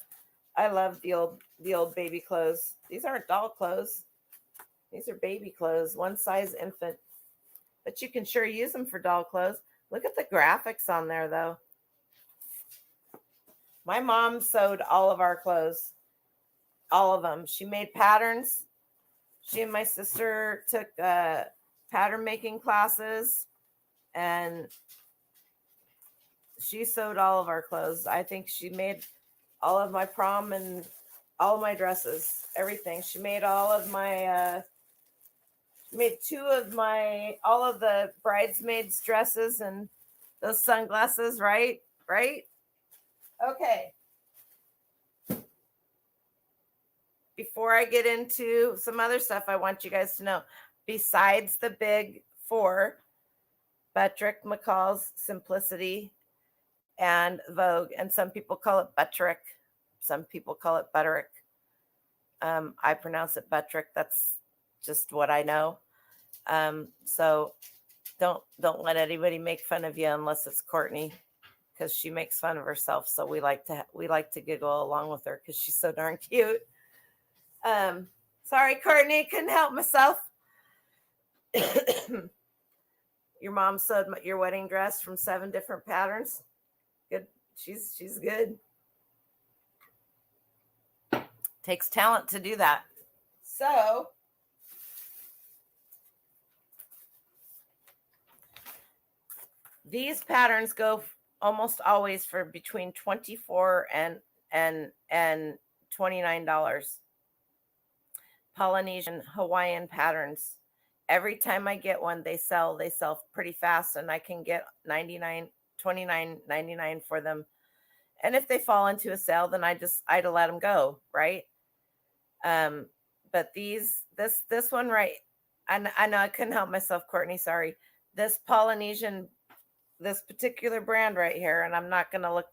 the old baby clothes. These aren't doll clothes. These are baby clothes, one size infant. But you can sure use them for doll clothes. Look at the graphics on there, though. My mom sewed all of our clothes, all of them. She made patterns. She and my sister took pattern making classes, and she sewed all of our clothes. I think she made all of my prom and all of my dresses, everything. She made all of my Made all of the bridesmaids dresses and those sunglasses, right? Right? Okay. Before I get into some other stuff, I want you guys to know, besides the big four, Buttrick, McCall's, Simplicity, and Vogue, and some people call it Buttrick, some people call it Butterick. I pronounce it Buttrick. That's just what I know. So don't let anybody make fun of you unless it's Courtney, because she makes fun of herself. So we like to giggle along with her because she's so darn cute. Sorry, Courtney, couldn't help myself. Your mom sewed your wedding dress from 7 different patterns. Good. She's good. Takes talent to do that. So these patterns go almost always for between $24 and $29. Polynesian Hawaiian patterns. Every time I get one, they sell pretty fast, and I can get $29.99 for them. And if they fall into a sale, then I'd let them go, right? But this one, right? I know I couldn't help myself, Courtney. Sorry. This Polynesian, this particular brand right here, and I'm not gonna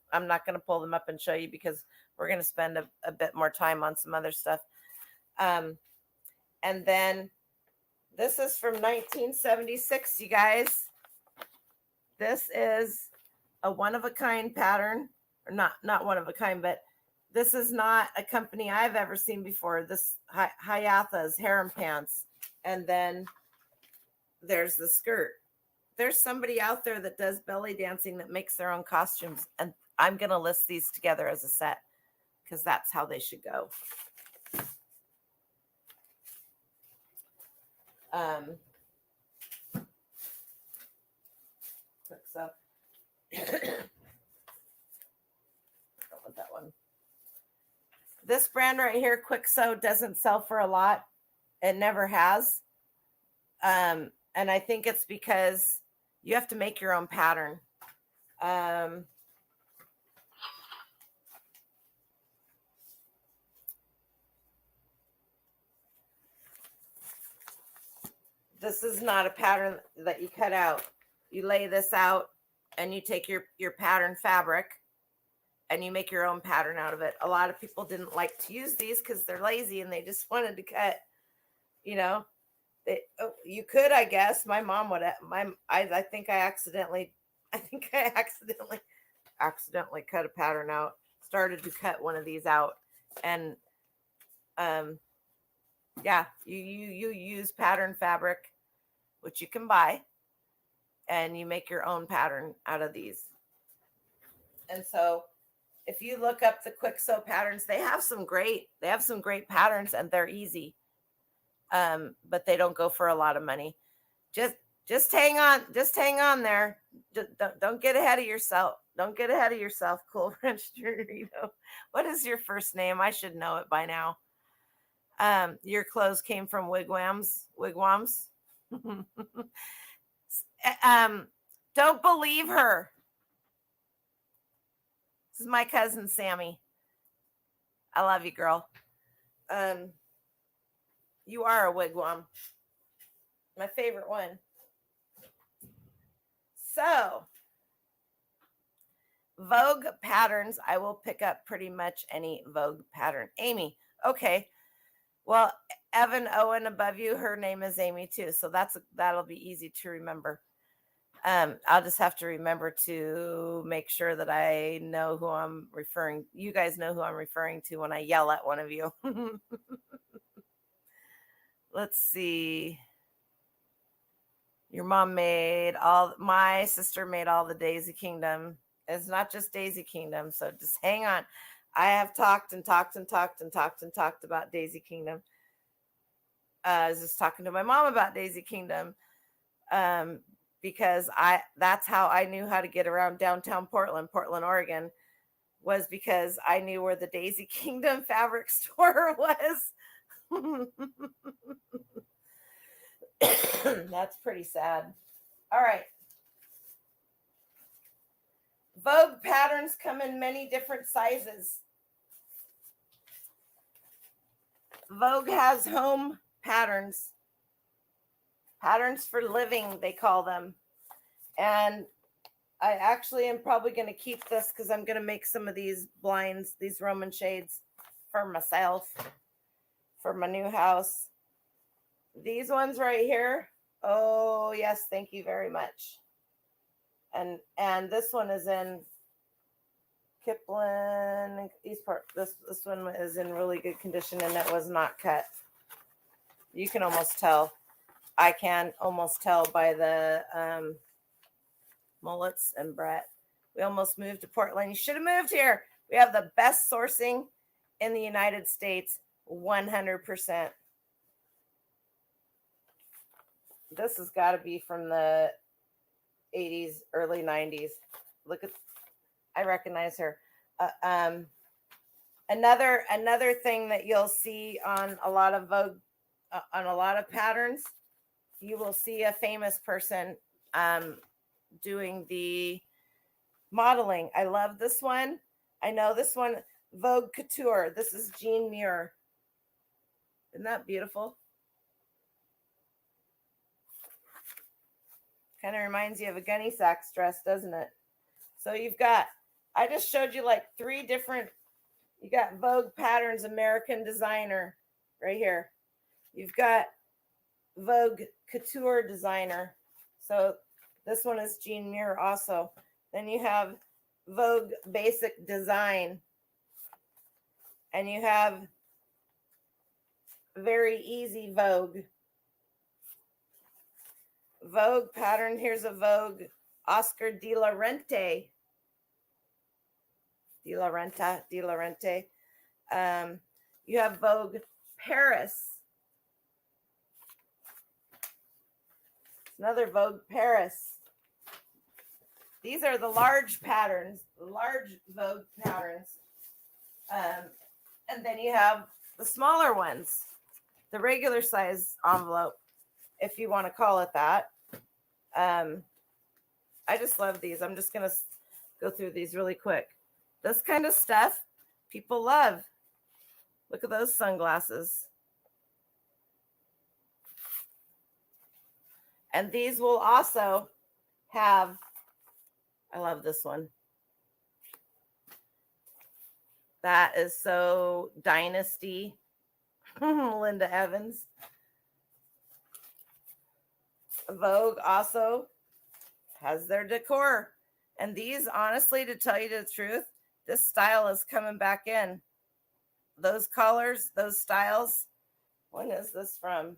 pull them up and show you because we're gonna spend a bit more time on some other stuff. And then this is from 1976, you guys. This is a one-of-a-kind pattern, or not one-of-a-kind, but this is not a company I've ever seen before. This Hayatha's harem pants. And then there's the skirt. There's somebody out there that does belly dancing that makes their own costumes. And I'm going to list these together as a set because that's how they should go. So I don't want that one. This brand right here, Quick Sew, doesn't sell for a lot. It never has. And I think it's because you have to make your own pattern. This is not a pattern that you cut out. You lay this out and you take your pattern fabric and you make your own pattern out of it. A lot of people didn't like to use these because they're lazy and they just wanted to cut, you could, I guess. My mom would. I think I accidentally cut a pattern out. Started to cut one of these out, and yeah, you use pattern fabric, which you can buy, and you make your own pattern out of these. And so, if you look up the Quick Sew patterns, they have some great patterns, and they're easy. But they don't go for a lot of money. Just hang on there. Don't get ahead of yourself. Don't get ahead of yourself, Cool Ranch Dorito. What is your first name? I should know it by now. Your clothes came from wigwams. Don't believe her. This is my cousin Sammy. I love you, girl. You are a wigwam. My favorite one. So, Vogue patterns. I will pick up pretty much any Vogue pattern. Amy. Okay. Well, Evan Owen above you, her name is Amy too. So that'll be easy to remember. I'll just have to remember to make sure that I know who I'm referring. You guys know who I'm referring to when I yell at one of you. Let's see. Your mom my sister made all the Daisy Kingdom. It's not just Daisy Kingdom. So just hang on. I have talked about Daisy Kingdom. I was just talking to my mom about Daisy Kingdom. Because that's how I knew how to get around downtown Portland, Oregon, was because I knew where the Daisy Kingdom fabric store was. That's pretty sad. All right. Vogue patterns come in many different sizes. Vogue has home patterns. Patterns for living, they call them. And I actually am probably going to keep this because I'm going to make some of these blinds, these Roman shades for myself, for my new house. These ones right here. Oh, yes. Thank you very much. And this one is in Kipling East Park. This one is in really good condition and it was not cut. You can almost tell. I can almost tell by the mullets and Brett. We almost moved to Portland. You should have moved here. We have the best sourcing in the United States, 100%. This has got to be from the 80s, early 90s. Look at, I recognize her. Another thing that you'll see on a lot of Vogue, on a lot of patterns, you will see a famous person doing the modeling. I love this one. I know this one, Vogue Couture. This is Jean Muir. Isn't that beautiful? Kind of reminds you of a Gunny Sacks dress, doesn't it? So you've got, I just showed you like 3 different, you got Vogue Patterns American Designer right here. You've got Vogue Couture Designer. So this one is Jean Muir also. Then you have Vogue Basic Design. And you have Very Easy Vogue. Vogue pattern. Here's a Vogue Oscar de la Renta. De la Renta. You have Vogue Paris. Another Vogue Paris. These are the large patterns, the large Vogue patterns. And then you have the smaller ones, the regular size envelope, if you want to call it that. I just love these. I'm just going to go through these really quick. This kind of stuff people love. Look at those sunglasses. And these will also have, I love this one. That is so Dynasty. Linda Evans. Vogue also has their decor. And these, honestly, to tell you the truth, this style is coming back in. Those colors, those styles. When is this from?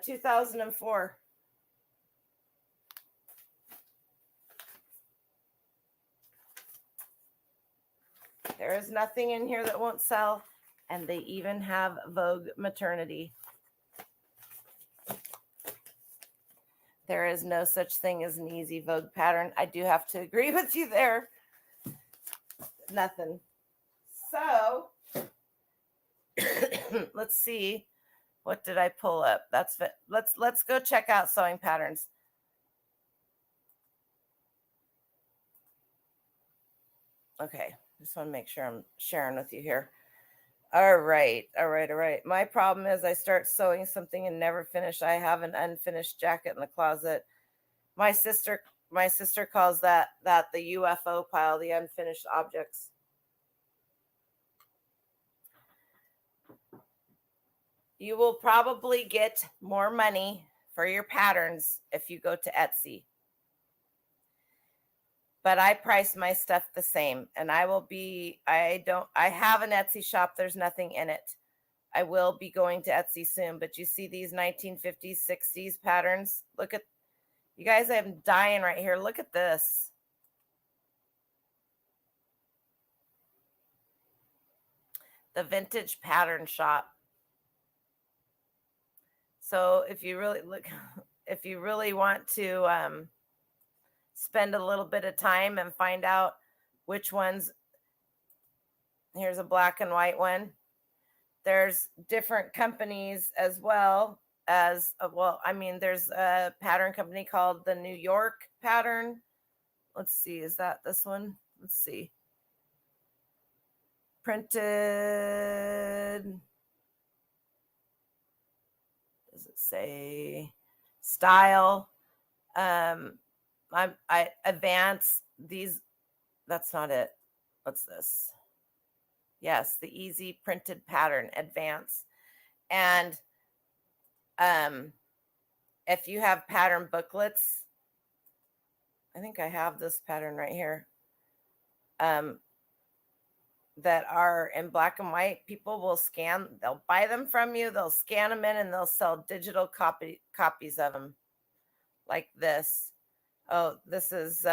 2004. There is nothing in here that won't sell. And they even have Vogue Maternity. There is no such thing as an easy Vogue pattern. I do have to agree with you there. Nothing. So let's see. What did I pull up? That's it. Let's go check out sewing patterns. Okay, just want to make sure I'm sharing with you here. All right. My problem is I start sewing something and never finish. I have an unfinished jacket in the closet. My sister calls that the UFO pile, the unfinished objects. You will probably get more money for your patterns if you go to Etsy. But I price my stuff the same, and I have an Etsy shop. There's nothing in it. I will be going to Etsy soon, but you see these 1950s, 60s patterns? Look at, you guys, I'm dying right here. Look at this. The Vintage Pattern Shop. So if you really want to spend a little bit of time and find out which ones, here's a black and white one. There's different companies as well. as well. I mean, there's a pattern company called the New York Pattern. Let's see, is that this one? Let's see. Printed. Does it say style? I advance these. That's not it. What's this? Yes, the easy printed pattern advance. And if you have pattern booklets, I think I have this pattern right here. That are in black and white, people will scan, they'll buy them from you, they'll scan them in, and they'll sell digital copies of them like this. Oh, this is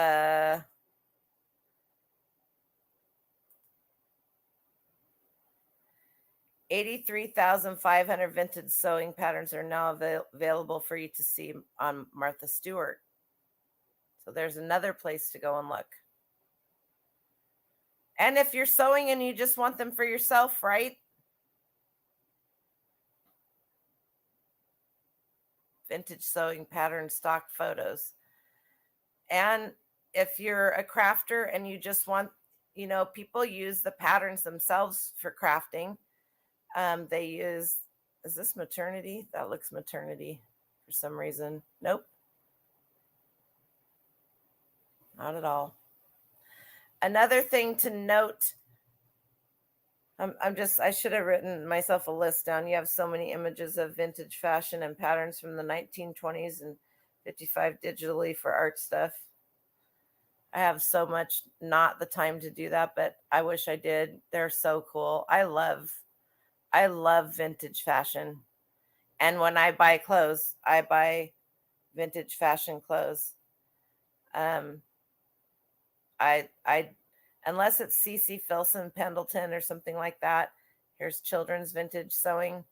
83,500 vintage sewing patterns are now available for you to see on Martha Stewart. So there's another place to go and look. And if you're sewing and you just want them for yourself, right? Vintage sewing pattern stock photos. And if you're a crafter and you just want, people use the patterns themselves for crafting. They use, is this maternity? That looks maternity for some reason. Nope. Not at all. Another thing to note, I should have written myself a list down. You have so many images of vintage fashion and patterns from the 1920s and 55 digitally for art stuff. I have so much, not the time to do that, but I wish I did. They're so cool. I love vintage fashion. And when I buy clothes, I buy vintage fashion clothes. I unless it's CC Filson Pendleton or something like that. Here's children's vintage sewing.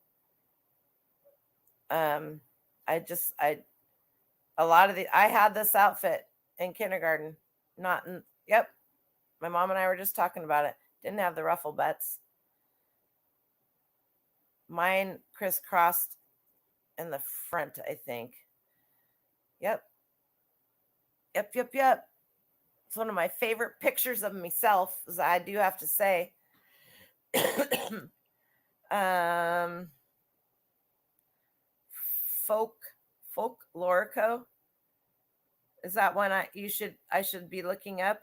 I had this outfit in kindergarten. Yep. My mom and I were just talking about it. Didn't have the ruffle butts. Mine crisscrossed in the front, I think. Yep. It's one of my favorite pictures of myself, as I do have to say. Folklorico. Is that one I should be looking up?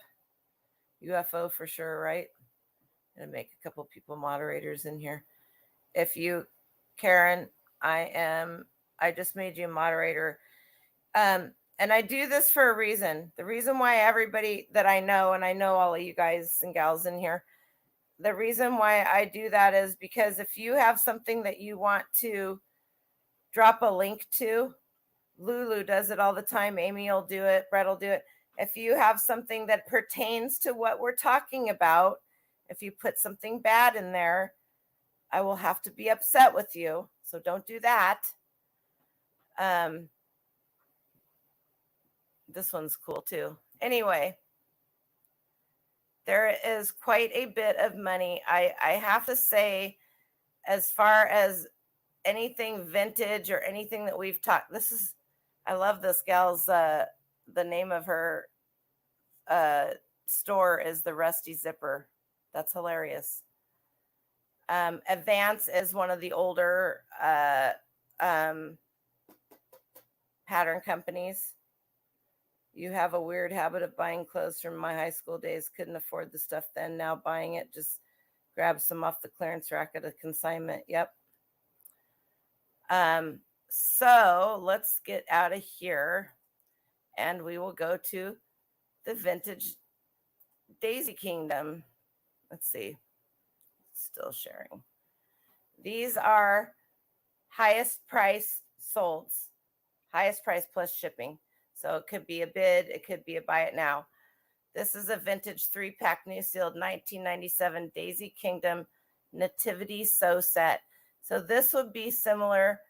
UFO for sure, right? I'm gonna make a couple people moderators in here. If you, Karen, I just made you a moderator. And I do this for a reason. The reason why everybody that I know, and I know all of you guys and gals in here, the reason why I do that is because if you have something that you want to drop a link to, Lulu does it all the time. Amy will do it. Brett will do it. If you have something that pertains to what we're talking about, if you put something bad in there, I will have to be upset with you. So don't do that. This one's cool too. Anyway, there is quite a bit of money. I have to say, as far as anything vintage or anything that we've talked, I love this gal's, the name of her store is the Rusty Zipper. That's hilarious. Advance is one of the older pattern companies. You have a weird habit of buying clothes from my high school days. Couldn't afford the stuff then. Now buying it, just grab some off the clearance rack at a consignment. Yep. So let's get out of here and we will go to the vintage Daisy Kingdom. Let's see. Still sharing. These are highest price solds, highest price plus shipping. So it could be a bid, it could be a buy it now. This is a vintage 3-pack new sealed 1997 Daisy Kingdom Nativity Sew Set. So this would be similar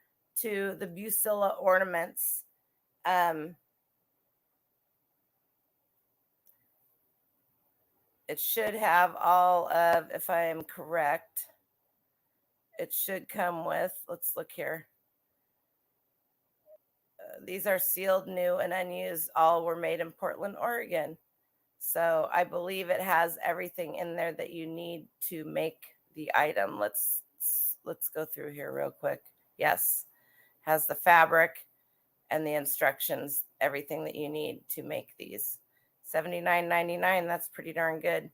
to the Busilla ornaments. It should have all of, if I am correct, it should come with, let's look here. these are sealed, new, and unused. All were made in Portland, Oregon. So I believe it has everything in there that you need to make the item. Let's go through here real quick. Yes, has the fabric and the instructions, everything that you need to make these. $79.99. That's pretty darn good.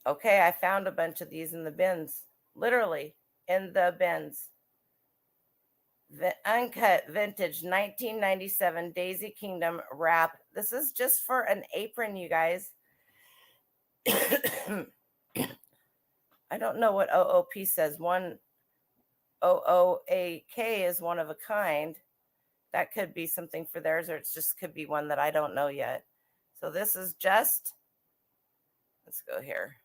Okay, I found a bunch of these in the bins, literally in the bins. The uncut vintage 1997 Daisy Kingdom wrap. This is just for an apron, you guys. I don't know what OOP says. One OOAK is one of a kind. That could be something for theirs, or it just could be one that I don't know yet. So this is just, let's go here.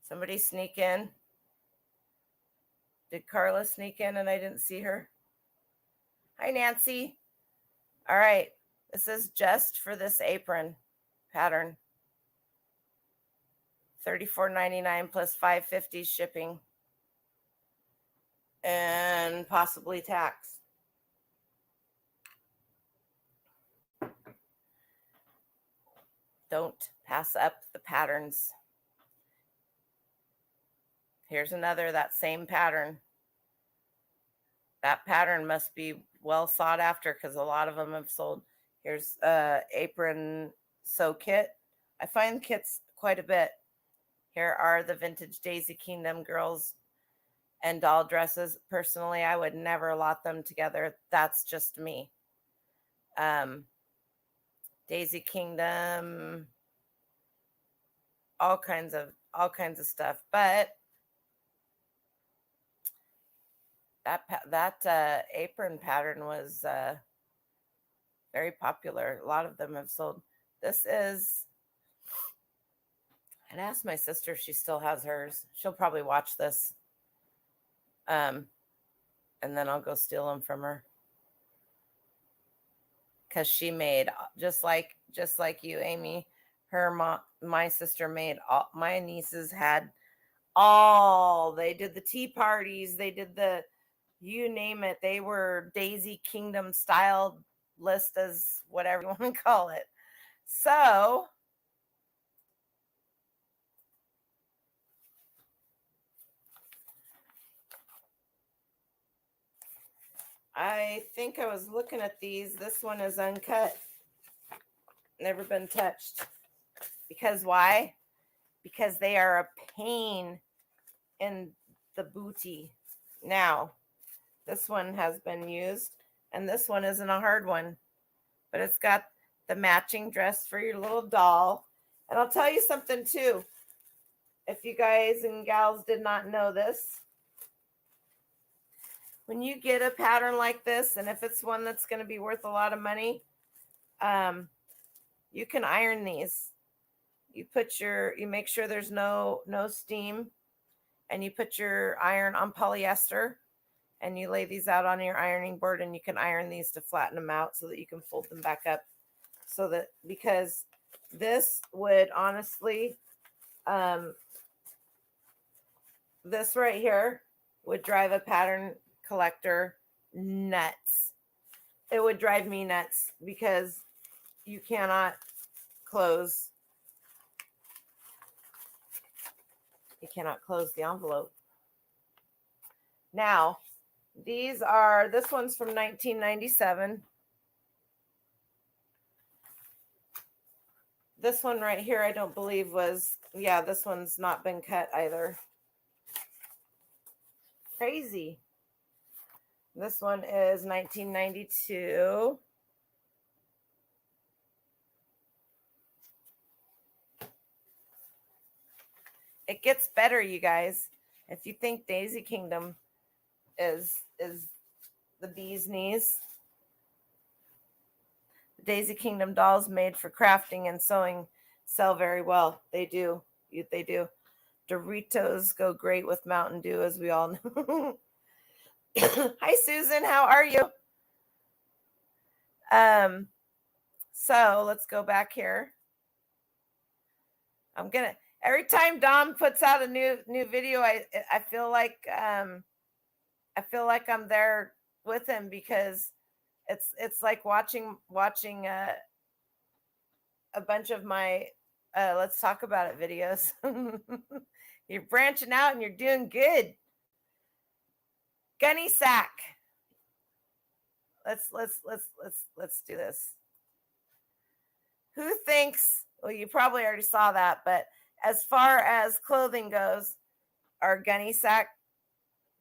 Somebody sneak in. Did Carla sneak in and I didn't see her? Hi, Nancy. All right. This is just for this apron pattern. $34.99 plus $5.50 shipping and possibly tax. Don't pass up the patterns. Here's another, that same pattern. That pattern must be well sought after because a lot of them have sold. Here's apron sew kit. I find kits quite a bit. Here are the vintage Daisy Kingdom girls and doll dresses. Personally, I would never lot them together. That's just me. Daisy Kingdom, all kinds of stuff. But that apron pattern was very popular. A lot of them have sold. This is, I'd ask my sister if she still has hers. She'll probably watch this. And then I'll go steal them from her. Because she made, just like you, Amy, my sister made all, my nieces had all, they did the tea parties, they did the, you name it, they were Daisy Kingdom style list, as whatever you want to call it. So I think I was looking at these. This one is uncut, never been touched. Because why? Because they are a pain in the booty. Now, this one has been used, and this one isn't a hard one, but it's got the matching dress for your little doll. And I'll tell you something too. If you guys and gals did not know this, when you get a pattern like this, and if it's one that's going to be worth a lot of money, you can iron these. You make sure there's no steam, and you put your iron on polyester, and you lay these out on your ironing board, and you can iron these to flatten them out so that you can fold them back up. So that, because this would honestly, this right here would drive a pattern collector nuts. It would drive me nuts because you cannot close the envelope. Now, this one's from 1997. This one right here, I don't believe this one's not been cut either. Crazy. This one is 1992. It gets better, you guys. If you think Daisy Kingdom is the bee's knees, the Daisy Kingdom dolls made for crafting and sewing sell very well. They do. They do. Doritos go great with Mountain Dew, as we all know. Hi, Susan. How are you? So let's go back here. Every time Dom puts out a new video, I feel like I'm there with him, because it's like watching a bunch of my let's talk about it videos. You're branching out and you're doing good. Gunny sack. Let's do this. Who thinks, well, you probably already saw that, but as far as clothing goes, are gunny sack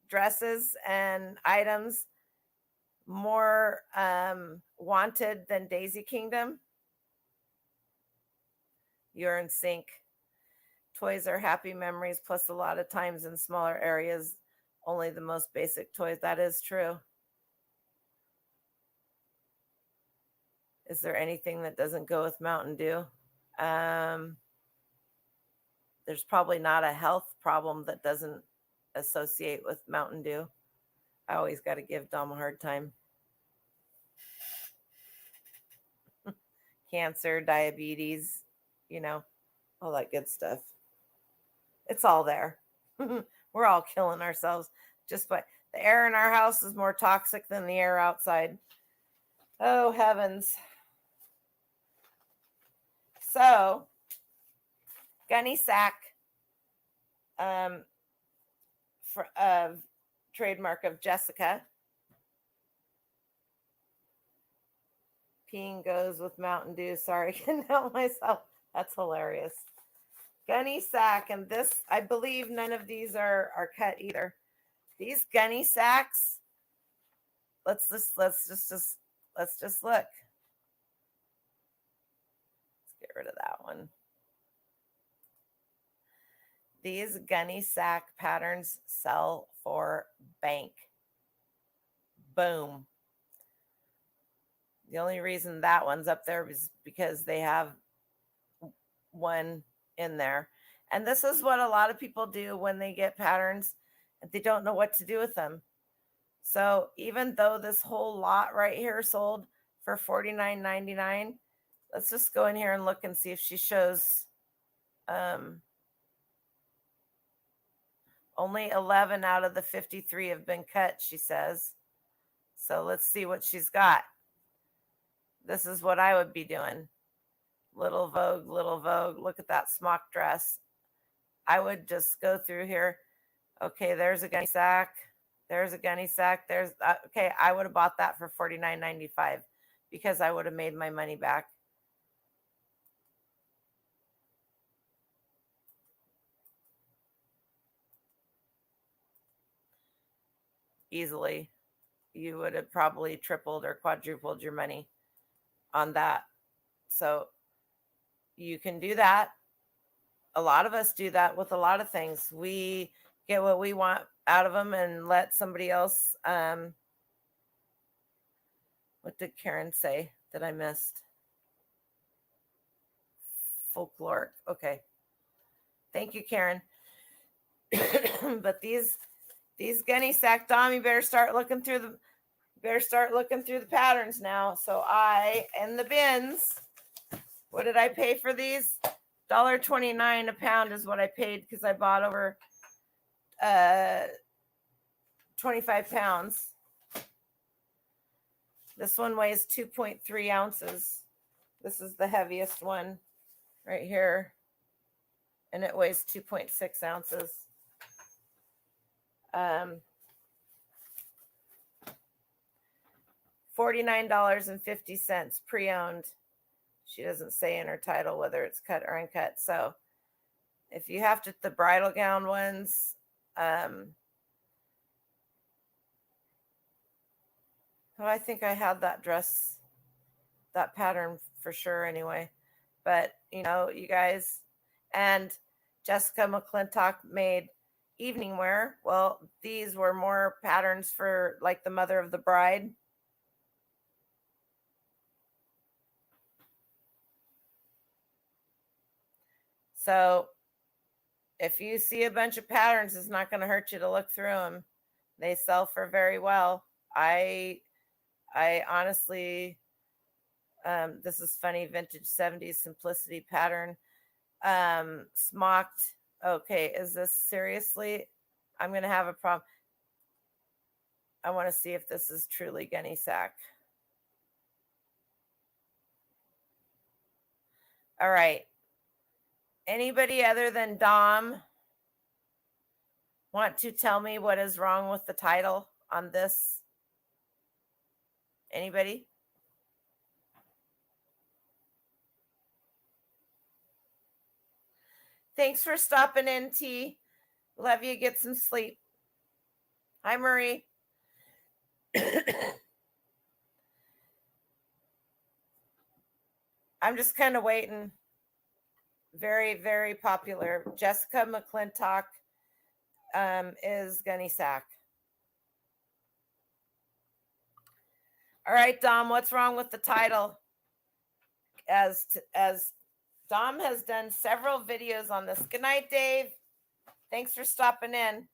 dresses and items more wanted than Daisy Kingdom? You're in sync. Toys are happy memories, plus a lot of times in smaller areas, only the most basic toys. That is true. Is there anything that doesn't go with Mountain Dew? There's probably not a health problem that doesn't associate with Mountain Dew. I always got to give Dom a hard time. Cancer, diabetes, all that good stuff. It's all there. We're all killing ourselves just by the air in our house is more toxic than the air outside. Oh, heavens. So, gunny sack, trademark of Jessica. Peeing goes with Mountain Dew. Sorry, I can't help myself. That's hilarious. Gunny sack, and this, I believe none of these are cut either. These gunny sacks. Let's just look. Let's get rid of that one. These gunny sack patterns sell for bank. Boom. The only reason that one's up there is because they have one in there. And this is what a lot of people do when they get patterns and they don't know what to do with them. So even though this whole lot right here sold for $49.99, let's just go in here and look and see if she shows only 11 out of the 53 have been cut, she says. So let's see what she's got. This is what I would be doing. Little Vogue. Look at that smock dress. I would just go through here. Okay, there's a gunny sack. There's a gunny sack. There's okay. I would have bought that for $49.95 because I would have made my money back. Easily. You would have probably tripled or quadrupled your money on that. So you can do that. A lot of us do that with a lot of things. We get what we want out of them and let somebody else. What did Karen say that I missed? Folkloric. Okay. Thank you, Karen. But these gunny sack, Dom, you better start looking through the patterns now. So in the bins, what did I pay for these? $1.29 a pound is what I paid because I bought over 25 pounds. This one weighs 2.3 ounces. This is the heaviest one right here. And it weighs 2.6 ounces. $49.50 pre-owned. She doesn't say in her title whether it's cut or uncut. So if you have to, the bridal gown ones, I think I had that dress, that pattern for sure anyway. But, you guys, and Jessica McClintock made evening wear. Well, these were more patterns for like the mother of the bride. So if you see a bunch of patterns, it's not going to hurt you to look through them. They sell for very well. I honestly, this is funny, vintage 70s simplicity pattern. Smocked. Okay, is this seriously? I'm going to have a problem. I want to see if this is truly gunny sack. All right. Anybody other than Dom want to tell me what is wrong with the title on this? Anybody? Thanks for stopping in, T. Love you. Get some sleep. Hi, Marie. I'm just kind of waiting. Very, very popular. Jessica McClintock is gunny sack. All right, Dom, what's wrong with the title? As Dom has done several videos on this. Good night, Dave. Thanks for stopping in.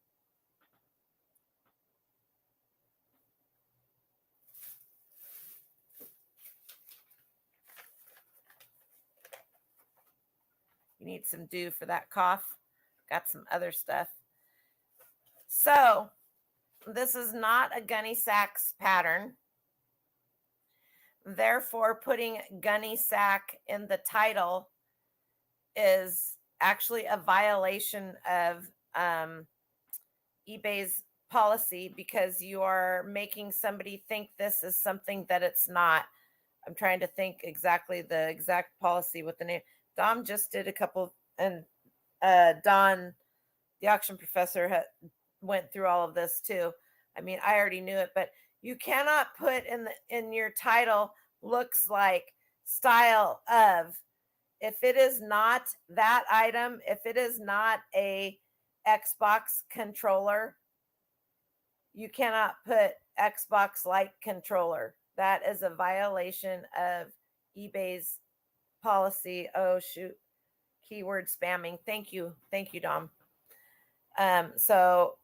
You need some dew for that cough. Got some other stuff. So this is not a gunny sacks pattern. Therefore, putting gunny sack in the title is actually a violation of eBay's policy, because you are making somebody think this is something that it's not. I'm trying to think exactly the exact policy with the name. Dom just did a couple, and Don, the auction professor, went through all of this too. I mean, I already knew it, but you cannot put in your title looks like, style of. If it is not that item, if it is not a Xbox controller, you cannot put Xbox like controller. That is a violation of eBay's policy. Oh shoot, keyword spamming. Thank you, Dom. So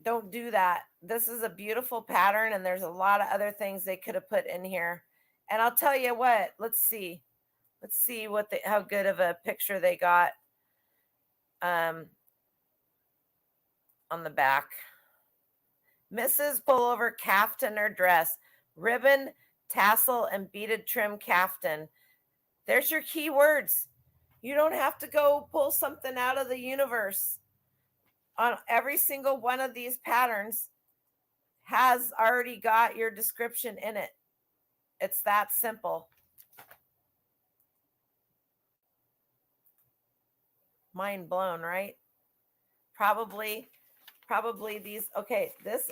don't do that. This is a beautiful pattern, and there's a lot of other things they could have put in here. And I'll tell you what, let's see how good of a picture they got on the back. Mrs. Pullover caftan or dress, ribbon, tassel, and beaded trim caftan. There's your keywords. You don't have to go pull something out of the universe. On every single one of these patterns has already got your description in it. It's that simple. Mind blown, right? Probably these. Okay, this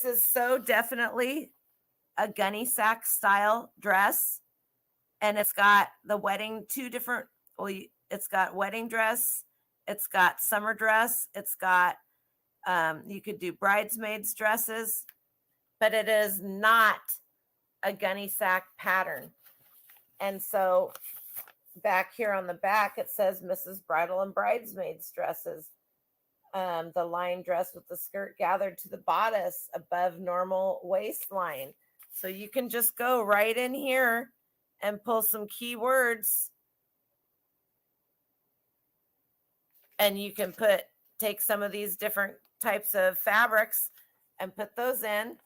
is so definitely a gunny sack style dress, and it's got the wedding, two different. Well, it's got wedding dress, it's got summer dress, it's got you could do bridesmaids dresses, but it is not a gunny sack pattern. And so back here on the back, it says Mrs. Bridal and Bridesmaids dresses. The line dress with the skirt gathered to the bodice above normal waistline. So you can just go right in here and pull some keywords, and you can take some of these different types of fabrics and put those in.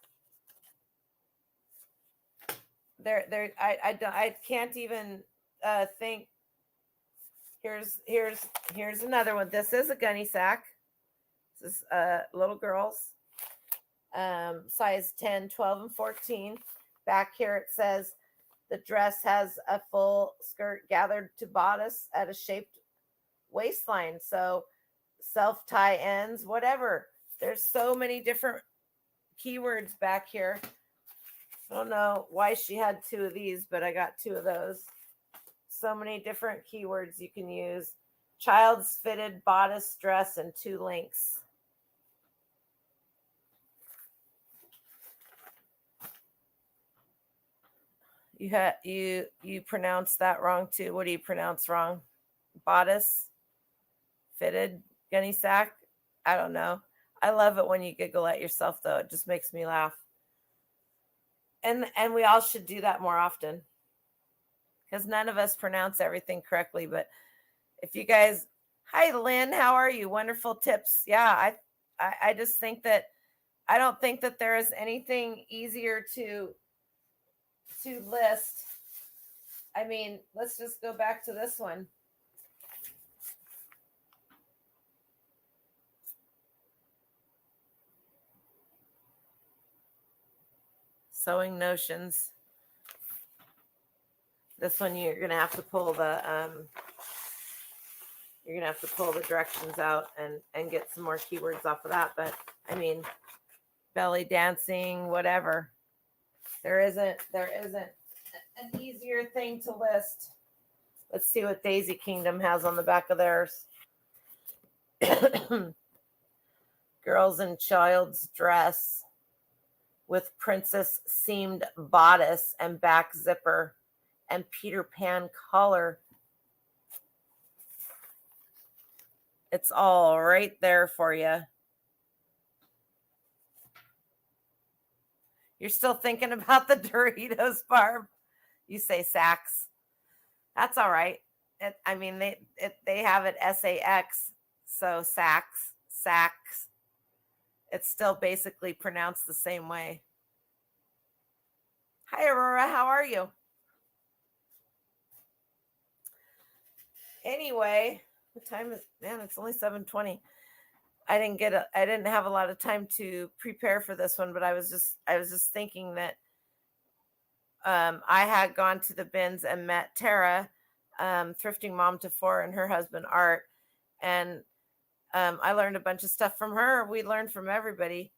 I can't even think. Here's another one. This is a gunny sack. This is little girls, size 10, 12, and 14. Back here it says the dress has a full skirt gathered to bodice at a shaped waistline. So self-tie ends, whatever. There's so many different keywords back here. I don't know why she had two of these, but I got two of those. So many different keywords you can use. Child's fitted bodice dress and two links. You pronounce that wrong too. What do you pronounce wrong? Bodice, fitted, gunny sack. I don't know. I love it when you giggle at yourself, though. It just makes me laugh. And we all should do that more often. because none of us pronounce everything correctly. But if you guys, hi Lynn, how are you? Wonderful tips. Yeah, I just think that I don't think that there is anything easier to list. I mean, let's just go back to this one. Sewing Notions. This one you're gonna have to pull the directions out and get some more keywords off of that. But I mean, belly dancing, whatever. There isn't an easier thing to list. Let's see what Daisy Kingdom has on the back of theirs. Girls in child's dress with princess seamed bodice and back zipper and Peter Pan collar. It's all right there for you. You're still thinking about the Doritos, Barb? You say Saks. That's all right. They have it SAX, so Saks. It's still basically pronounced the same way. Hi, Aurora. How are you? Anyway, what time is? Man, it's only 7:20. I didn't have a lot of time to prepare for this one, but I was just thinking that I had gone to the bins and met Tara, thrifting mom to four, and her husband Art, and I learned a bunch of stuff from her. We learned from everybody.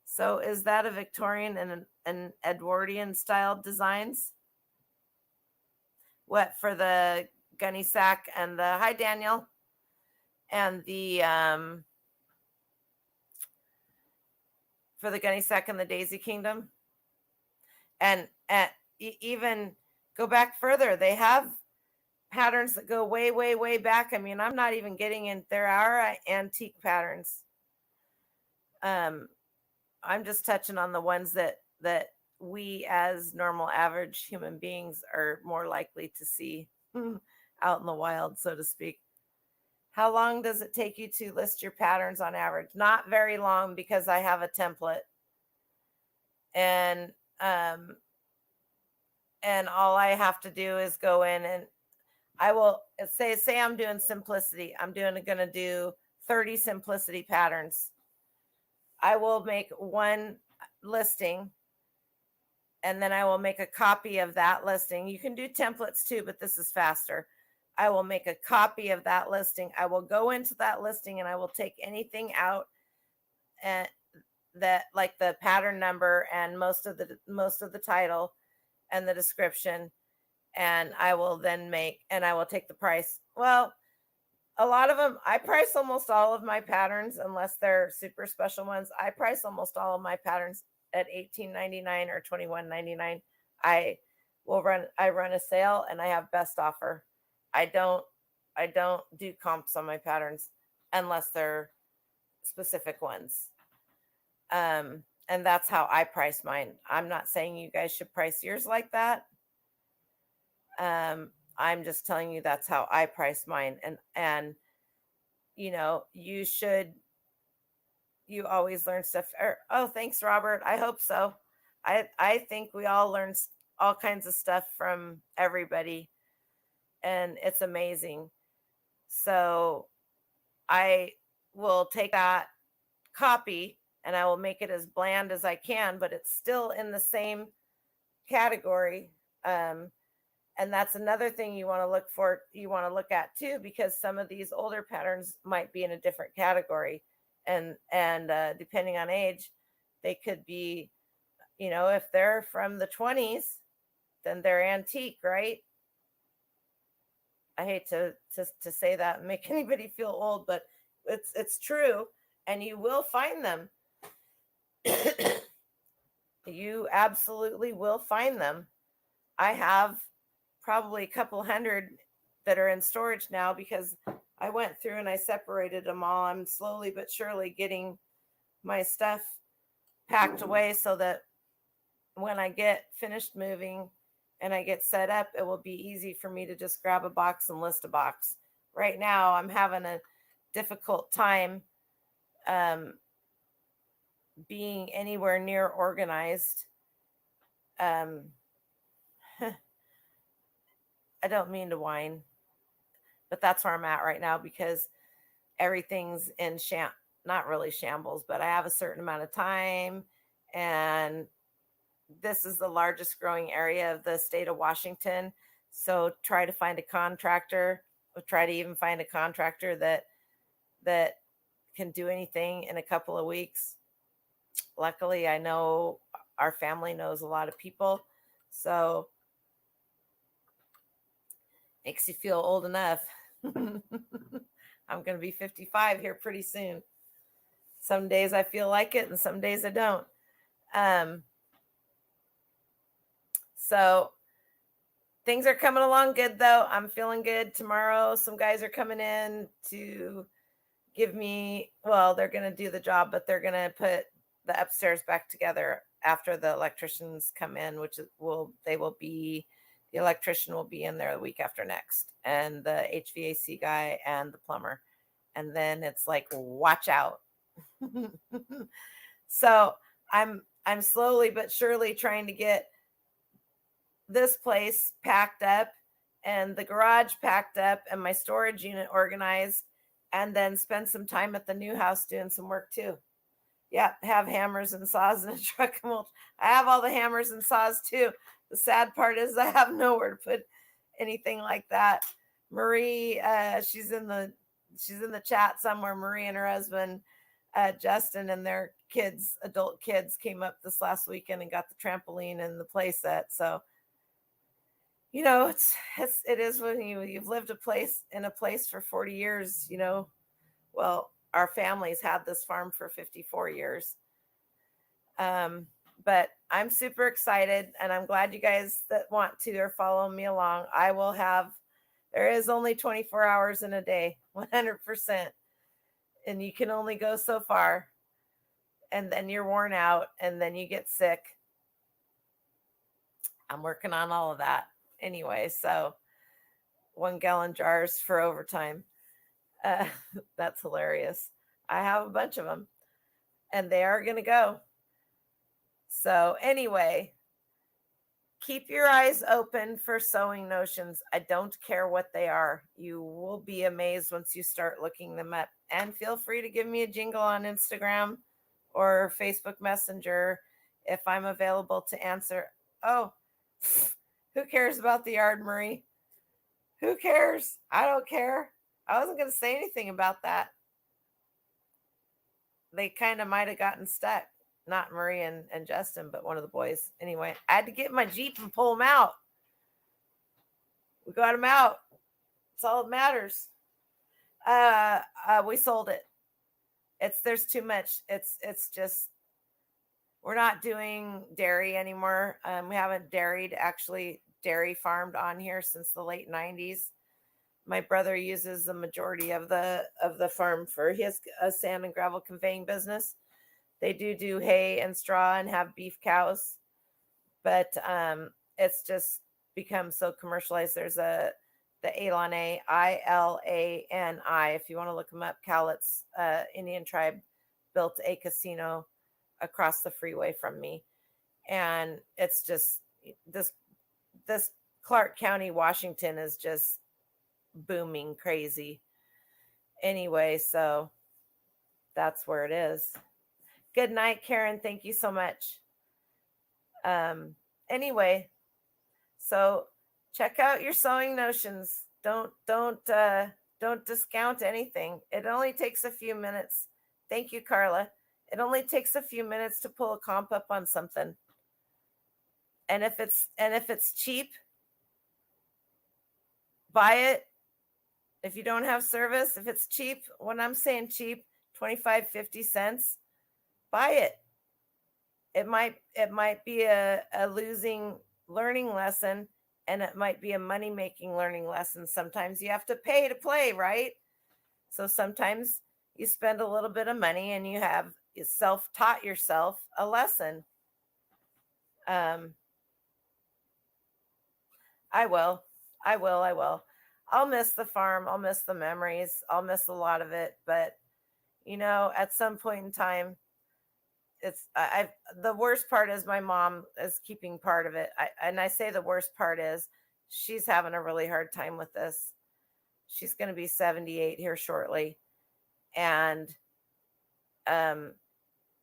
So is that a Victorian and an Edwardian style designs? What for the gunny sack and the hi Daniel and the for the gunny sack and the Daisy Kingdom, and even go back further. They have patterns that go way, way, way back. I mean, I'm not even getting in. There are antique patterns. I'm just touching on the ones that we as normal average human beings are more likely to see out in the wild, so to speak. How long does it take you to list your patterns on average? Not very long, because I have a template, and all I have to do is go in, and I will say I'm doing simplicity. I'm going to do 30 simplicity patterns. I will make one listing, and then I will make a copy of that listing. You can do templates too, but this is faster. I will make a copy of that listing. I will go into that listing, and I will take anything out and that, like the pattern number and most of the title and the description, and I will then I will take the price. Well, a lot of them, I price almost all of my patterns, unless they're super special ones. I price almost all of my patterns at $18.99 or $21.99. I run a sale, and I have best offer. I don't do comps on my patterns unless they're specific ones. And that's how I price mine. I'm not saying you guys should price yours like that. I'm just telling you that's how I price mine. And you always learn stuff. Oh, thanks, Robert. I hope so. I think we all learn all kinds of stuff from everybody, and it's amazing. So I will take that copy, and I will make it as bland as I can, but it's still in the same category. And that's another thing you want to look at too, because some of these older patterns might be in a different category, and depending on age, they could be, if they're from the 20s, then they're antique, right? I hate to say that and make anybody feel old, but it's true, and you will find them. You absolutely will find them. I have probably a couple hundred that are in storage now, because I went through and I separated them all. I'm slowly but surely getting my stuff packed away so that when I get finished moving and I get set up, it will be easy for me to just grab a box and list a box. Right now, I'm having a difficult time being anywhere near organized. I don't mean to whine, but that's where I'm at right now because everything's in not really shambles, but I have a certain amount of time, and this is the largest growing area of the state of Washington. So try to find a contractor, or try to even find a contractor that can do anything in a couple of weeks. Luckily, I know our family knows a lot of people, so makes you feel old enough. I'm going to be 55 here pretty soon. Some days I feel like it, and some days I don't. So things are coming along good, though. I'm feeling good. Tomorrow, some guys are coming in to give me, well, they're going to do the job, but they're going to put the upstairs back together after the electricians come in, the electrician will be in there the week after next, and the HVAC guy and the plumber. And then it's like, watch out. So I'm slowly but surely trying to get this place packed up and the garage packed up and my storage unit organized, and then spend some time at the new house doing some work too. Yeah, have hammers and saws in a truck. I have all the hammers and saws too. The sad part is I have nowhere to put anything like that. Marie, she's in the chat somewhere. Marie and her husband, Justin, and their adult kids, came up this last weekend and got the trampoline and the play set. So, it is when you've lived in a place for 40 years, well, our families had this farm for 54 years. But I'm super excited, and I'm glad you guys that want to are following me along. There is only 24 hours in a day, 100%. And you can only go so far, and then you're worn out, and then you get sick. I'm working on all of that anyway. So 1-gallon jars for overtime. That's hilarious. I have a bunch of them, and they are going to go. So anyway, keep your eyes open for sewing notions. I don't care what they are. You will be amazed once you start looking them up. And feel free to give me a jingle on Instagram or Facebook Messenger if I'm available to answer. Oh, who cares about the yard, Marie? Who cares? I don't care. I wasn't going to say anything about that. They kind of might have gotten stuck. Not Marie and Justin, but one of the boys. Anyway, I had to get my Jeep and pull them out. We got them out. That's all that matters. We sold it. There's too much. It's just, we're not doing dairy anymore. We haven't dairy farmed on here since the late 90s. My brother uses the majority of the farm for his sand and gravel conveying business. They do hay and straw and have beef cows, but it's just become so commercialized. There's the Ilani, Ilani. If you want to look them up, Cowlitz Indian tribe built a casino across the freeway from me, and it's just this Clark County, Washington, is just booming crazy. Anyway, so that's where it is. Good night, Karen. Thank you so much. Anyway, so check out your sewing notions. Don't discount anything. It only takes a few minutes. Thank you, Carla. It only takes a few minutes to pull a comp up on something. And if it's cheap, buy it. If you don't have service, if it's cheap, when I'm saying cheap, 25, 50 cents, buy it. It might be a losing learning lesson, and it might be a money-making learning lesson. Sometimes you have to pay to play, right? So sometimes you spend a little bit of money and you have self-taught yourself a lesson. I will. I will. I will. I'll miss the farm. I'll miss the memories. I'll miss a lot of it. But, at some point in time, the worst part is my mom is keeping part of it. And I say the worst part is she's having a really hard time with this. She's going to be 78 here shortly. And um,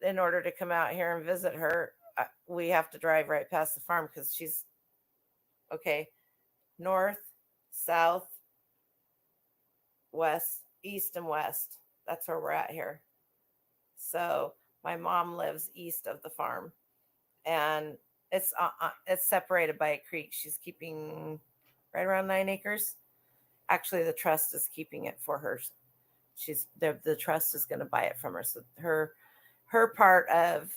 in order to come out here and visit her, we have to drive right past the farm because she's okay. North, south, west, east, and west. That's where we're at here. So my mom lives east of the farm, and it's separated by a creek. She's keeping right around 9 acres. Actually, the trust is keeping it for her. She's the trust is going to buy it from her. So her part of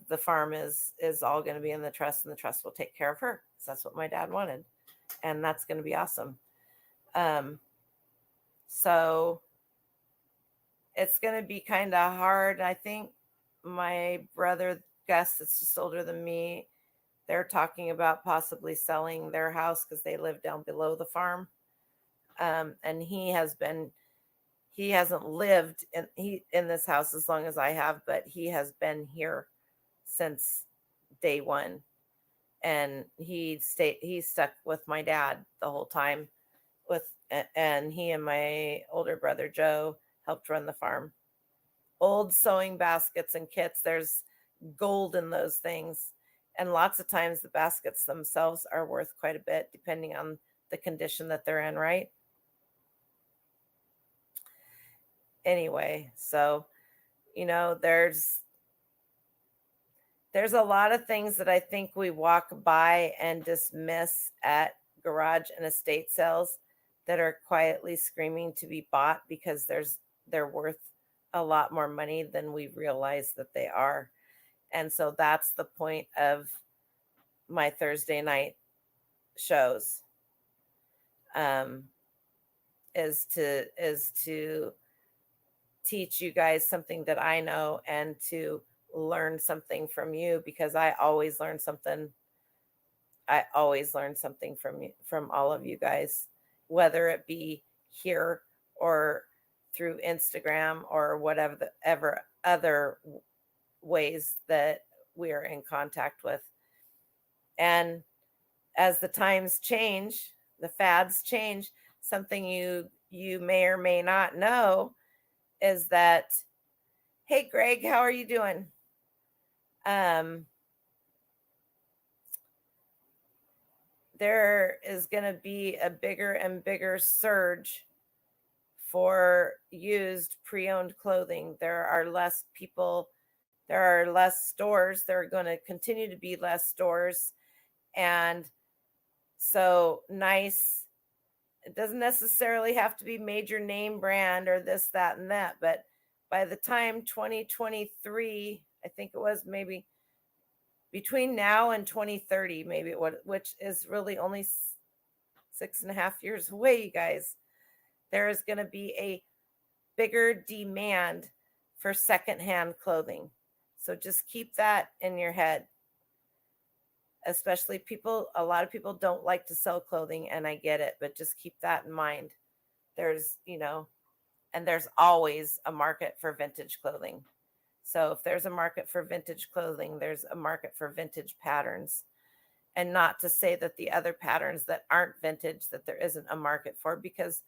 the farm is all going to be in the trust, and the trust will take care of her. So that's what my dad wanted, and that's going to be awesome. So it's going to be kind of hard. I think my brother Gus, that's just older than me, they're talking about possibly selling their house because they live down below the farm. And he hasn't lived in this house as long as I have, but he has been here since day one. And he stuck with my dad the whole time and he and my older brother Joe helped run the farm. Old sewing baskets and kits, there's gold in those things. And lots of times the baskets themselves are worth quite a bit depending on the condition that they're in, right? Anyway, so there's a lot of things that I think we walk by and dismiss at garage and estate sales that are quietly screaming to be bought because they're worth a lot more money than we realize that they are. And so that's the point of my Thursday night shows, is to teach you guys something that I know and to learn something from you, because I always learn something. I always learn something from all of you guys, whether it be here or through Instagram or whatever other ways that we are in contact with. And as the times change, the fads change, something you may or may not know is that, hey Greg, how are you doing? There is going to be a bigger and bigger surge for used pre-owned clothing. There are less people, there are less stores, there are going to continue to be less stores. And so nice, it doesn't necessarily have to be major name brand or this, that, and that, but by the time 2023, I think it was maybe between now and 2030, maybe which is really only 6.5 years away, you guys, there is going to be a bigger demand for secondhand clothing. So just keep that in your head. Especially a lot of people don't like to sell clothing, and I get it, but just keep that in mind. There's, and there's always a market for vintage clothing. So if there's a market for vintage clothing, there's a market for vintage patterns. And not to say that the other patterns that aren't vintage, that there isn't a market for, because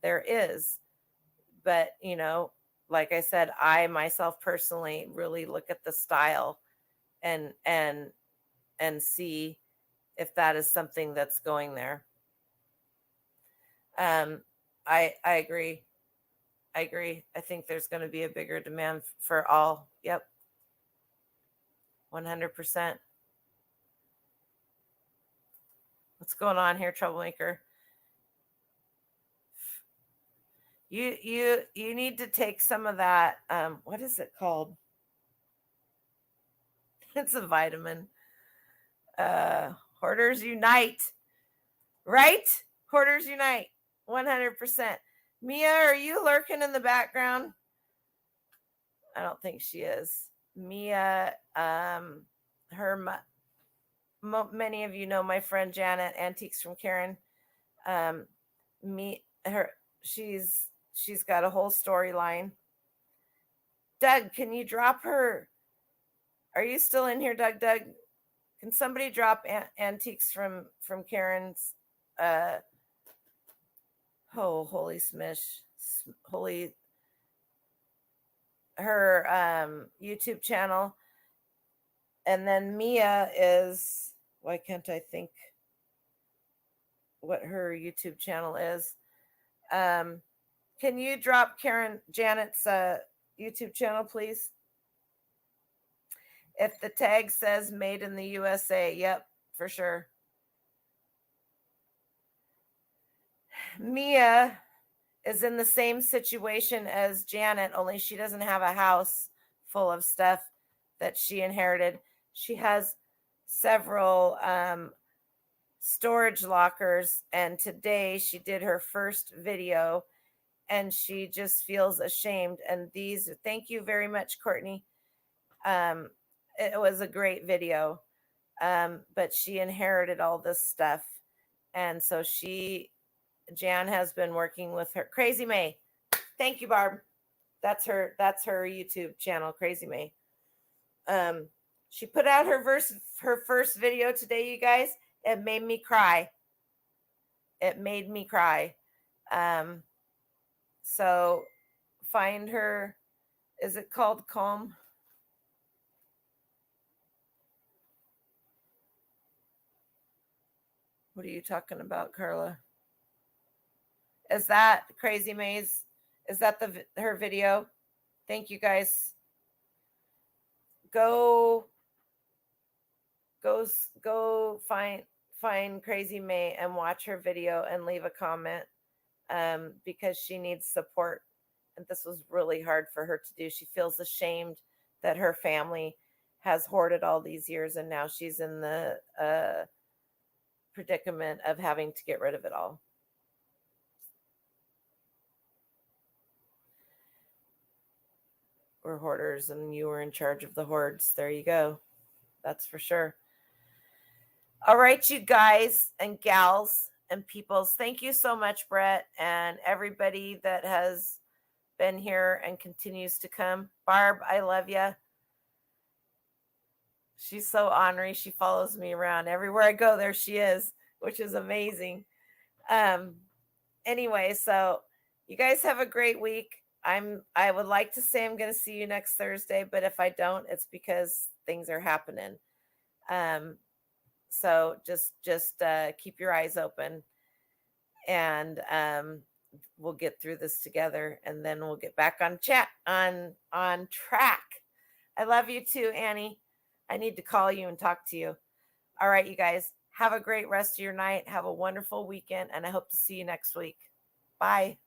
there is. But, like I said, I myself personally really look at the style and see if that is something that's going there. I agree. I think there's going to be a bigger demand for all. Yep. 100%. What's going on here, troublemaker? You need to take some of that. What is it called? It's a vitamin. Hoarders Unite. Right? Hoarders Unite. 100%. Mia, are you lurking in the background? I don't think she is. Mia, her many of you know my friend Janet, Antiques from Karen. She's got a whole storyline. Doug, can you drop her? Are you still in here, Doug? Can somebody drop Antiques from Karen's? Holy smish, holy, her YouTube channel. And then Mia is, why can't I think what her YouTube channel is? Can you drop Janet's YouTube channel, please? If the tag says made in the USA, yep, for sure. Mia is in the same situation as Janet, only she doesn't have a house full of stuff that she inherited. She has several storage lockers, and today she did her first video and she just feels ashamed. And these, thank you very much, Courtney. It was a great video, but she inherited all this stuff, and so Jan has been working with her. Crazy May, thank you, Barb. That's her YouTube channel, Crazy May. She put out her first video today, you guys. It made me cry. So find her. Is it called Calm? What are you talking about, Carla? Is that Crazy Maze? Is that her video? Thank you, guys. Go find Crazy May and watch her video and leave a comment, because she needs support. And this was really hard for her to do. She feels ashamed that her family has hoarded all these years, and now she's in the predicament of having to get rid of it all. We're hoarders, and you were in charge of the hoards. There you go. That's for sure. All right, you guys and gals and peoples, thank you so much, Brett, and everybody that has been here and continues to come. Barb, I love you. She's so ornery. She follows me around everywhere I go. There she is, which is amazing. Anyway, so you guys have a great week. I would like to say I'm going to see you next Thursday, but if I don't, it's because things are happening. So just keep your eyes open, and we'll get through this together, and then we'll get back on track. I love you too, Annie. I need to call you and talk to you. All right, you guys, have a great rest of your night. Have a wonderful weekend, and I hope to see you next week. Bye.